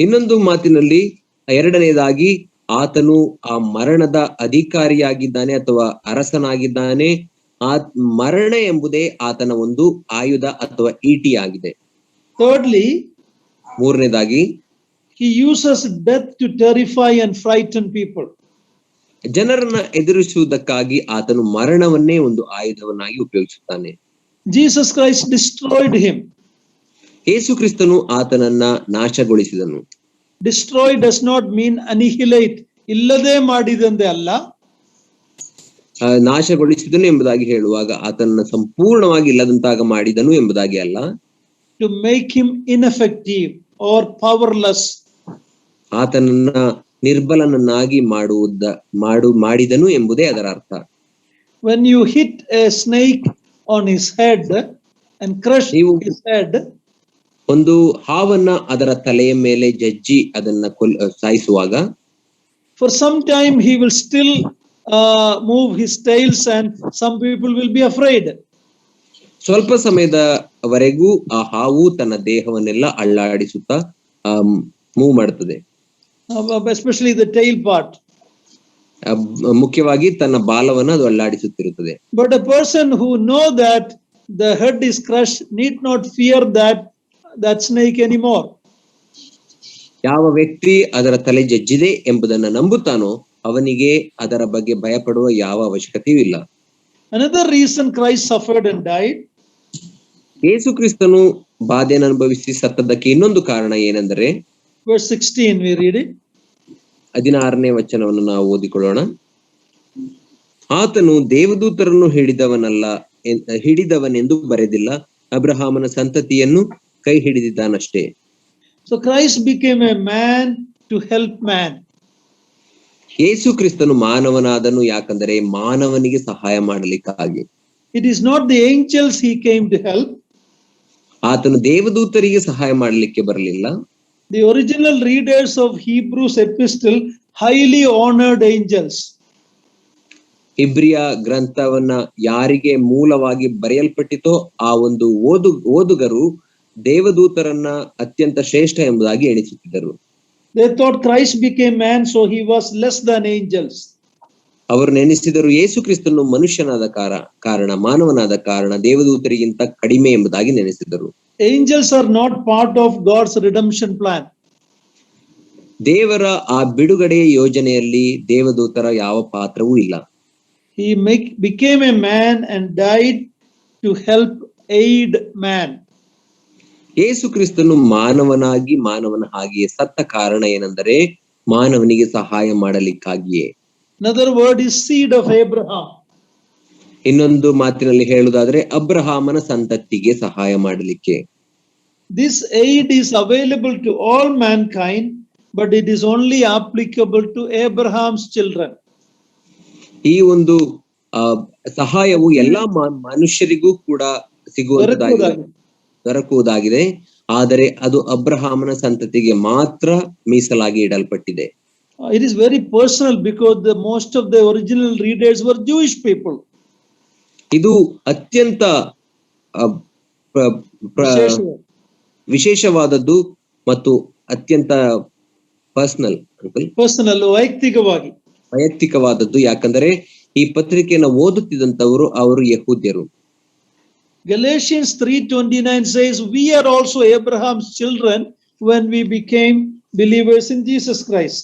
ಇನ್ನೊಂದು ಮಾತಿನಲ್ಲಿ ಎರಡನೇದಾಗಿ ಆತನು ಆ ಮರಣದ ಅಧಿಕಾರಿಯಾಗಿದ್ದಾನೆ ಅಥವಾ ಅರಸನಾಗಿದ್ದಾನೆ. ಆ ಮರಣ ಎಂಬುದೇ ಆತನ ಒಂದು ಆಯುಧ ಅಥವಾ ಈಟಿ ಆಗಿದೆ. Thirdly, ಮೂರನೇದಾಗಿ he uses death to terrify and frighten people. ಜನರನ್ನ ಎದುರಿಸುವುದಕ್ಕಾಗಿ ಆತನು ಮರಣವನ್ನೇ ಒಂದು ಆಯುಧವನ್ನಾಗಿ ಉಪಯೋಗಿಸುತ್ತಾನೆ. Jesus Christ destroyed him. ಯೇಸು ಕ್ರಿಸ್ತನು ಆತನನ್ನ ನಾಶಗೊಳಿಸಿದನು. Destroy does not mean annihilate. ಇಲ್ಲದೆ ಮಾಡಿದಂತೆ ಅಲ್ಲ. ನಾಶಗೊಳಿಸಿದನು ಎಂಬುದಾಗಿ ಹೇಳುವಾಗ ಆತನನ್ನ ಸಂಪೂರ್ಣವಾಗಿ ಇಲ್ಲದಂತಾಗ ಮಾಡಿದನು ಎಂಬುದಾಗಿ ಅಲ್ಲ. To make him ineffective or powerless. ಆತನನ್ನ ನಿರ್ಬಲನನ್ನಾಗಿ ಮಾಡಿದನು ಎಂಬುದೇ ಅದರ ಅರ್ಥ. When you hit a snake on his head and crush his head, ಒಂದು ಹಾವನ್ನ ಅದರ ತಲೆಯ ಮೇಲೆ ಜಜ್ಜಿ ಅದನ್ನ ಸಾಯಿಸುವಾಗ, for some time he will still move his tails and some people will be afraid. ಸ್ವಲ್ಪ ಸಮಯದವರೆಗೂ ಆ ಹಾವು ತನ್ನ ದೇಹವನ್ನೆಲ್ಲ ಅಳ್ಳಾಡಿಸುತ್ತಾ ಮೂವ್ ಮಾಡುತ್ತದೆ. Especially the tail part. ಮುಖ್ಯವಾಗಿ ತನ್ನ ಬಾಲವನ್ನ ಅದು ಅಲ್ಲಾಡಿಸುತ್ತಿರುತ್ತದೆ. But a person who know that the head is crushed need not fear that snake anymore. ಯಾವ ವ್ಯಕ್ತಿ ಅದರ ತಲೆ ಜಜ್ಜಿದೆ ಎಂಬುದನ್ನ ನಂಬುತ್ತಾನೋ ಅವನಿಗೆ ಅದರ ಬಗ್ಗೆ ಭಯಪಡುವ ಯಾವ ಅವಶ್ಯಕತೆಯೂ ಇಲ್ಲ. Another reason Christ suffered and died. ಯೇಸು ಕ್ರಿಸ್ತನು ಬಾಧೆಯನ್ನು ಅನುಭವಿಸಿ ಸತ್ತದ್ದಕ್ಕೆ ಇನ್ನೊಂದು ಕಾರಣ ಏನೆಂದರೆ, verse 16 we read it. 16ನೇ ವಚನವನ್ನು ನಾವು ಓದಿಕೊಳ್ಳೋಣ. ಆತನು ದೇವದೂತರನ್ನು ಹಿಡಿದವನೆಂದು ಬರೆದಿಲ್ಲ, ಅಬ್ರಹಾಮನ ಸಂತತಿಯನ್ನು ಕೈ ಹಿಡಿದಿದ್ದಾನಷ್ಟೇ. So Christ became a man to help man. ಯೇಸು ಕ್ರಿಸ್ತನು ಮಾನವನಾದನು ಯಾಕಂದರೆ ಮಾನವನಿಗೆ ಸಹಾಯ ಮಾಡಲಿಕ್ಕಾಗಿ. It is not the angels he came to help. ಆತನು ದೇವದೂತರಿಗೆ ಸಹಾಯ ಮಾಡಲಿಕ್ಕೆ ಬರಲಿಲ್ಲ. The original readers of Hebrews epistle highly honored angels. ಇಬ್ರಿಯ ಗ್ರಂಥವನ್ನ ಯಾರಿಗೆ ಮೂಲವಾಗಿ ಬರೆಯಲ್ಪಟ್ಟಿತೋ ಆ ಒಂದು ಓದುಗರು ದೇವದೂತರನ್ನ ಅತ್ಯಂತ ಶ್ರೇಷ್ಠ ಎಂಬುದಾಗಿ ಎಣಿಸುತ್ತಿದ್ದರು. They thought Christ became man, so he was less than angels. ಅವರು ನೆನೆಸಿದರು ಯೇಸು ಕ್ರಿಸ್ತನು ಮನುಷ್ಯನಾದ ಕಾರಣ ಮಾನವನಾದ ಕಾರಣ ದೇವದೂತರಿಗಿಂತ ಕಡಿಮೆ ಎಂಬುದಾಗಿ ನೆನೆಸಿದರು. Angels are not part of God's redemption plan. ದೇವರ ಆ ಬಿಡುಗಡೆಯ ಯೋಜನೆಯಲ್ಲಿ ದೇವದೂತರ ಯಾವ ಪಾತ್ರವೂ ಇಲ್ಲ. He became a man and died to help aid man. ಯೇಸು ಕ್ರಿಸ್ತನು ಮಾನವನ ಹಾಗೆಯೇ ಸತ್ತ ಕಾರಣ ಏನೆಂದರೆ ಮಾನವನಿಗೆ ಸಹಾಯ ಮಾಡಲಿಕ್ಕಾಗಿಯೇ. Another word is seed of Abraham. ಇನ್ನೊಂದು ಮಾತಿನಲ್ಲಿ ಹೇಳುವುದಾದ್ರೆ ಅಬ್ರಹಾಮನ ಸಂತತಿಗೆ ಸಹಾಯ ಮಾಡಲಿಕ್ಕೆ. This aid is available to all mankind, but it is only applicable to Abraham's children. ಈ ಒಂದು ಸಹಾಯವು ಎಲ್ಲಾ ಮನುಷ್ಯರಿಗೂ ಕೂಡ ದೊರಕುವುದಾಗಿದೆ, ಆದರೆ ಅದು ಅಬ್ರಹಾಮನ ಸಂತತಿಗೆ ಮಾತ್ರ ಮೀಸಲಾಗಿ ಇಡಲ್ಪಟ್ಟಿದೆ. It is very personal because most of the original readers were Jewish people. ಇದು ಅತ್ಯಂತ ವಿಶೇಷವಾದದ್ದು ಮತ್ತು ಅತ್ಯಂತ ಪರ್ಸನಲ್ ವೈಯಕ್ತಿಕವಾದದ್ದು. ಯಾಕಂದರೆ ಈ ಪತ್ರಿಕೆಯನ್ನು ಓದುತ್ತಿದ್ದಂತವರು ಅವರು ಯಹೂದ್ಯರು. Galatians 3:29 says, we are also Abraham's children when we became believers in Jesus Christ.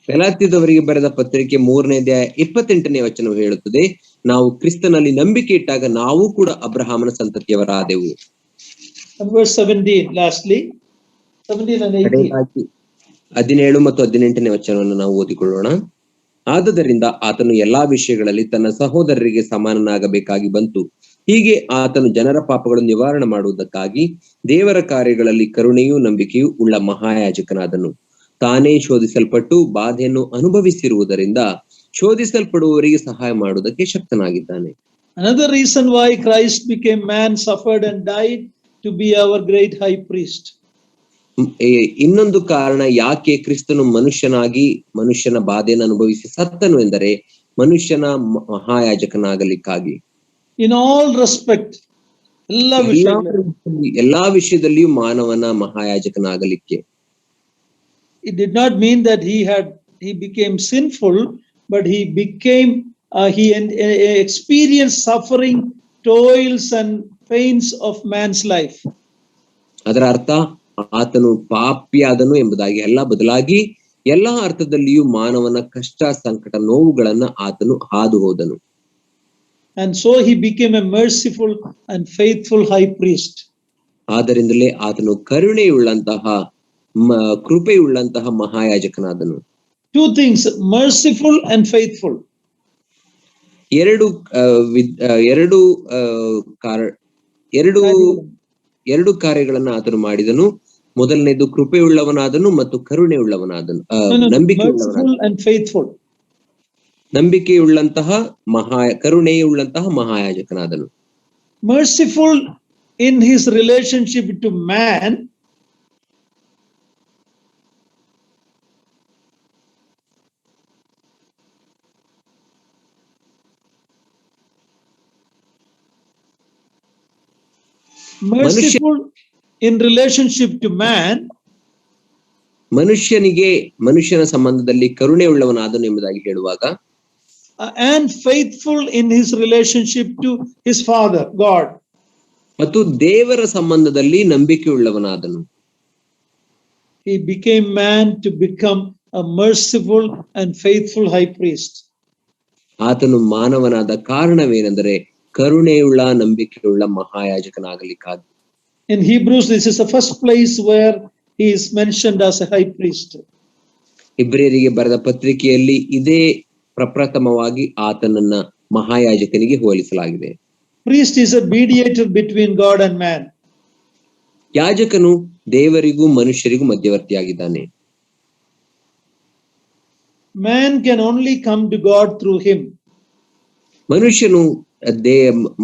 ಗಲಾತ್ಯದವರಿಗೆ ಬರೆದ ಪತ್ರಿಕೆ 3ನೇ ಅಧ್ಯಾಯ 28ನೇ ವಚನವು ಹೇಳುತ್ತದೆ, ನಾವು ಕ್ರಿಸ್ತನಲ್ಲಿ ನಂಬಿಕೆ ಇಟ್ಟಾಗ ನಾವು ಕೂಡ ಅಬ್ರಹಾಮನ ಸಂತತಿಯವರಾದೆವು. Verse 17 lastly, 17 and 18. 17 ಮತ್ತು 18ನೇ ವಚನವನ್ನು ನಾವು ಓದಿಕೊಳ್ಳೋಣ. ಆದದರಿಂದ ಆತನು ಎಲ್ಲಾ ವಿಷಯಗಳಲ್ಲಿ ತನ್ನ ಸಹೋದರರಿಗೆ ಸಮಾನನಾಗಬೇಕಾಗಿ ಬಂತು. ಹೀಗೆ ಆತನು ಜನರ ಪಾಪಗಳನ್ನು ನಿವಾರಣೆ ಮಾಡುವುದಕ್ಕಾಗಿ ದೇವರ ಕಾರ್ಯಗಳಲ್ಲಿ ಕರುಣೆಯೂ ನಂಬಿಕೆಯೂ ಉಳ್ಳ ಮಹಾಯಾಜಕನಾದನು. ತಾನೇ ಶೋಧಿಸಲ್ಪಟ್ಟು ಬಾಧೆಯನ್ನು ಅನುಭವಿಸಿರುವುದರಿಂದ ಶೋಧಿಸಲ್ಪಡುವವರಿಗೆ ಸಹಾಯ ಮಾಡುವುದಕ್ಕೆ ಶಕ್ತನಾಗಿದ್ದಾನೆ. Another reason why Christ became man, suffered and died to be our great high priest. ಇನ್ನೊಂದು ಕಾರಣ ಯಾಕೆ ಕ್ರಿಸ್ತನು ಮನುಷ್ಯನಾಗಿ ಮನುಷ್ಯನ ಬಾಧೆಯನ್ನು ಅನುಭವಿಸಿ ಸತ್ತನು ಎಂದರೆ ಮನುಷ್ಯನ ಮಹಾಯಾಜಕನಾಗಲಿಕ್ಕಾಗಿ. In all respect, ಎಲ್ಲಾ ವಿಷಯದಲ್ಲಿಯೂ ಮಾನವನ ಮಹಾಯಾಜಕನಾಗಲಿಕ್ಕೆ. It did not mean that he became sinful, but he became he experienced suffering, toils and pains of man's life. ಅದರ ಅರ್ಥ ಆತನು ಪಾಪಿಯಾದನು ಎಂಬುದಾಗಿ ಅಲ್ಲ, ಬದಲಾಗಿ ಎಲ್ಲಾ ಅರ್ಥದಲ್ಲಿಯೂ ಮಾನವನ ಕಷ್ಟ, ಸಂಕಟ, ನೋವುಗಳನ್ನ ಆತನು ಹಾದು ಹೋದನು. And so he became a merciful and faithful high priest. ಆದ್ದರಿಂದಲೇ ಆತನು ಕರುಣೆಯುಳ್ಳಂತಹ ಕೃಪೆಯುಳ್ಳಂತಹ ಮಹಾಯಾಜಕನಾದನು. Two things, merciful and faithful. ಎರಡು ಕಾರ್ಯಗಳನ್ನ ಆತನು ಮಾಡಿದನು. ಮೊದಲನೇದು ಕೃಪೆಯುಳ್ಳವನಾದನು ಮತ್ತು ಕರುಣೆಯುಳ್ಳವನಾದನು. ನಂಬಿಕೆಯುಳ್ಳಂತಹ ಕರುಣೆಯುಳ್ಳಂತಹ ಮಹಾಯಾಜಕನಾದನು. Merciful in his relationship to man, merciful in relationship to man, ಮನುಷ್ಯನ ಸಂಬಂಧದಲ್ಲಿ ಕರುಣೆಯುಳ್ಳವನಾದನು ಎಂಬುದಾಗಿ ಹೇಳುವಾಗ, and faithful in his relationship to his father God, ಮತ್ತು ದೇವರ ಸಂಬಂಧದಲ್ಲಿ ನಂಬಿಕೆಯುಳ್ಳವನಾದನು. He became man to become a merciful and faithful high priest. ಆತನು ಮಾನವನಾದ ಕಾರಣವೇನೆಂದರೆ ಕರುಣೆಯುಳ್ಳ ನಂಬಿಕೆಯುಳ್ಳ ಮಹಾಯಾಜಕನಾಗಲಿಕ್ಕಾಗಿ. In Hebrews, this is the first place where he is mentioned as a high priest. ಇಬ್ರಿಯರಿಗೆ ಬರೆದ ಪತ್ರಿಕೆಯಲ್ಲಿ ಇದೇ ಪ್ರಪ್ರಥಮವಾಗಿ ಆತನನ್ನ ಮಹಾಯಾಜಕನಿಗೆ ಹೋಲಿಸಲಾಗಿದೆ. Priest is a mediator between God and man. ಯಾಜಕನು ದೇವರಿಗೂ ಮನುಷ್ಯರಿಗೂ ಮಧ್ಯವರ್ತಿಯಾಗಿದ್ದಾನೆ. Man can only come to God through him. ಮನುಷ್ಯನು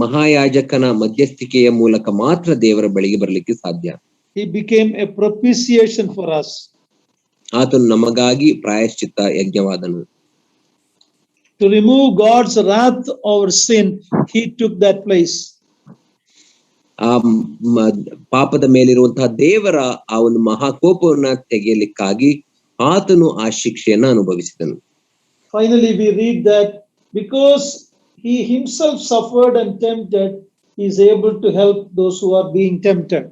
ಮಹಾಯಾಜಕನ ಮಧ್ಯಸ್ಥಿಕೆಯ ಮೂಲಕ ಮಾತ್ರ ದೇವರ ಬಳಿಗೆ ಬರಲಿಕ್ಕೆ ಸಾಧ್ಯ. He became a propitiation for us. ಆತನು ನಮಗಾಗಿ ಪ್ರಾಯಶ್ಚಿತ್ತ ಯಜ್ಞವಾದನು. To remove God's wrath over sin, he took that place. ಪಾಪದ ಮೇಲಿರುವಂತಹ ದೇವರ ಆ ಒಂದು ಮಹಾಕೋಪವನ್ನ ತೆಗೆಯಲಿಕ್ಕಾಗಿ ಆತನು ಆ ಶಿಕ್ಷೆಯನ್ನ ಅನುಭವಿಸಿದನು. Finally, we read that because he himself suffered and tempted, he is able to help those who are being tempted.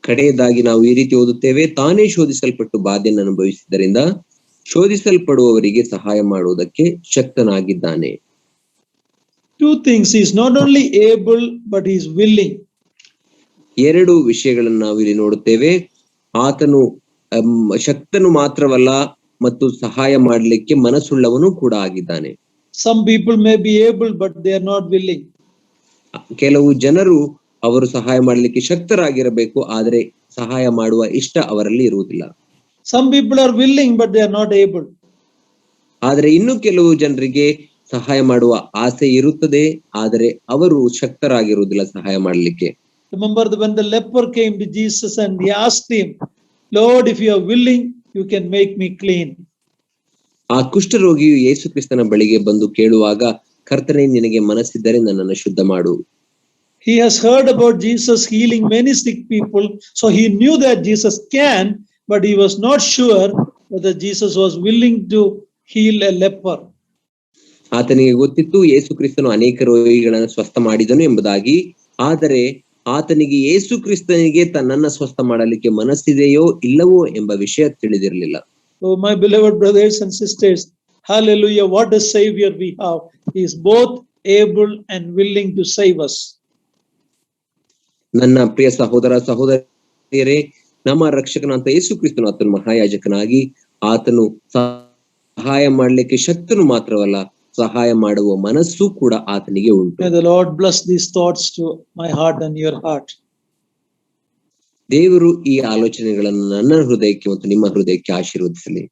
ಕಡೆಯದಾಗಿ ನಾವು ಈ ರೀತಿ ಓದುತ್ತೇವೆ, ತಾನೇ ಶೋಧಿಸಲ್ಪಟ್ಟು ಬಾಧೆಯನ್ನು ಅನುಭವಿಸಿದ್ದರಿಂದ ಶೋಧಿಸಲ್ಪಡುವವರಿಗೆ ಸಹಾಯ ಮಾಡುವುದಕ್ಕೆ ಶಕ್ತನಾಗಿದ್ದಾನೆ. Two things, he is not only able but he is willing. ಎರಡು ವಿಷಯಗಳನ್ನು ನಾವು ಇಲ್ಲಿ ನೋಡುತ್ತೇವೆ. ಆತನು ಶಕ್ತನು ಮಾತ್ರವಲ್ಲ ಮತ್ತು ಸಹಾಯ ಮಾಡಲಿಕ್ಕೆ ಮನಸ್ಸುಳ್ಳವನು ಕೂಡ ಆಗಿದ್ದಾನೆ. Some people may be able but they are not willing. ಕೆಲವು ಜನರು ಅವರು ಸಹಾಯ ಮಾಡಲಿಕ್ಕೆ ಶಕ್ತರಾಗಿರಬೇಕು, ಆದರೆ ಸಹಾಯ ಮಾಡುವ ಇಷ್ಟ ಅವರಲ್ಲಿ ಇರುವುದಿಲ್ಲ. Some people are willing but they are not able. ಆದರೆ ಇನ್ನು ಕೆಲವು ಜನರಿಗೆ ಸಹಾಯ ಮಾಡುವ ಆಸೆ ಇರುತ್ತದೆ, ಆದರೆ ಅವರು ಶಕ್ತರಾಗಿರುವುದಿಲ್ಲ ಸಹಾಯ ಮಾಡಲಿಕ್ಕೆ. Remember when the leper came to Jesus and he asked him, Lord, if you are willing, you can make me clean. ಆ ಕುಷ್ಠರೋಗಿಯು ಯೇಸು ಕ್ರಿಸ್ತನ ಬಳಿಗೆ ಬಂದು ಕೇಳುವಾಗ, ಕರ್ತನೇ, ನಿನಗೆ ಮನಸ್ಸಿದ್ದರೆ ನನ್ನನ್ನು ಶುದ್ಧ ಮಾಡು. He has heard about Jesus healing many sick people, so he knew that Jesus can, but he was not sure whether Jesus was willing to heal a leper. ಆತನಿಗೆ ಗೊತ್ತಿತ್ತು ಯೇಸು ಕ್ರಿಸ್ತನು ಅನೇಕ ರೋಗಿಗಳನ್ನು ಸ್ವಸ್ಥ ಮಾಡಿದನು ಎಂಬುದಾಗಿ, ಆದರೆ ಆತನಿಗೆ ಯೇಸು ಕ್ರಿಸ್ತನಿಗೆ ತನ್ನನ್ನ ಸ್ವಸ್ಥ ಮಾಡಲಿಕ್ಕೆ ಮನಸ್ಸಿದೆಯೋ ಇಲ್ಲವೋ ಎಂಬ ವಿಷಯ ತಿಳಿದಿರಲಿಲ್ಲ. Oh, my beloved brothers and sisters, hallelujah, what a savior we have. He is both able and willing to save us. ನನ್ನ ಪ್ರಿಯ ಸಹೋದರ ಸಹೋದರಿಯರೇ, ನಮ್ಮ ರಕ್ಷಕನಾದ ಯೇಸು ಕ್ರಿಸ್ತನು ಆತನು ಮಹಾಯಾಜಕನಾಗಿ ಆತನು ಸಹಾಯ ಮಾಡಲಿಕ್ಕೆ ಶಕ್ತನು ಮಾತ್ರವಲ್ಲ, ಸಹಾಯ ಮಾಡುವ ಮನಸ್ಸು ಕೂಡ ಆತನಿಗೆ ಉಂಟು. May the Lord bless these thoughts to my heart and your heart. ದೇವರು ಈ ಆಲೋಚನೆಗಳನ್ನು ನನ್ನ ಹೃದಯಕ್ಕೆ ಮತ್ತು ನಿಮ್ಮ ಹೃದಯಕ್ಕೆ ಆಶೀರ್ವದಿಸಲಿ.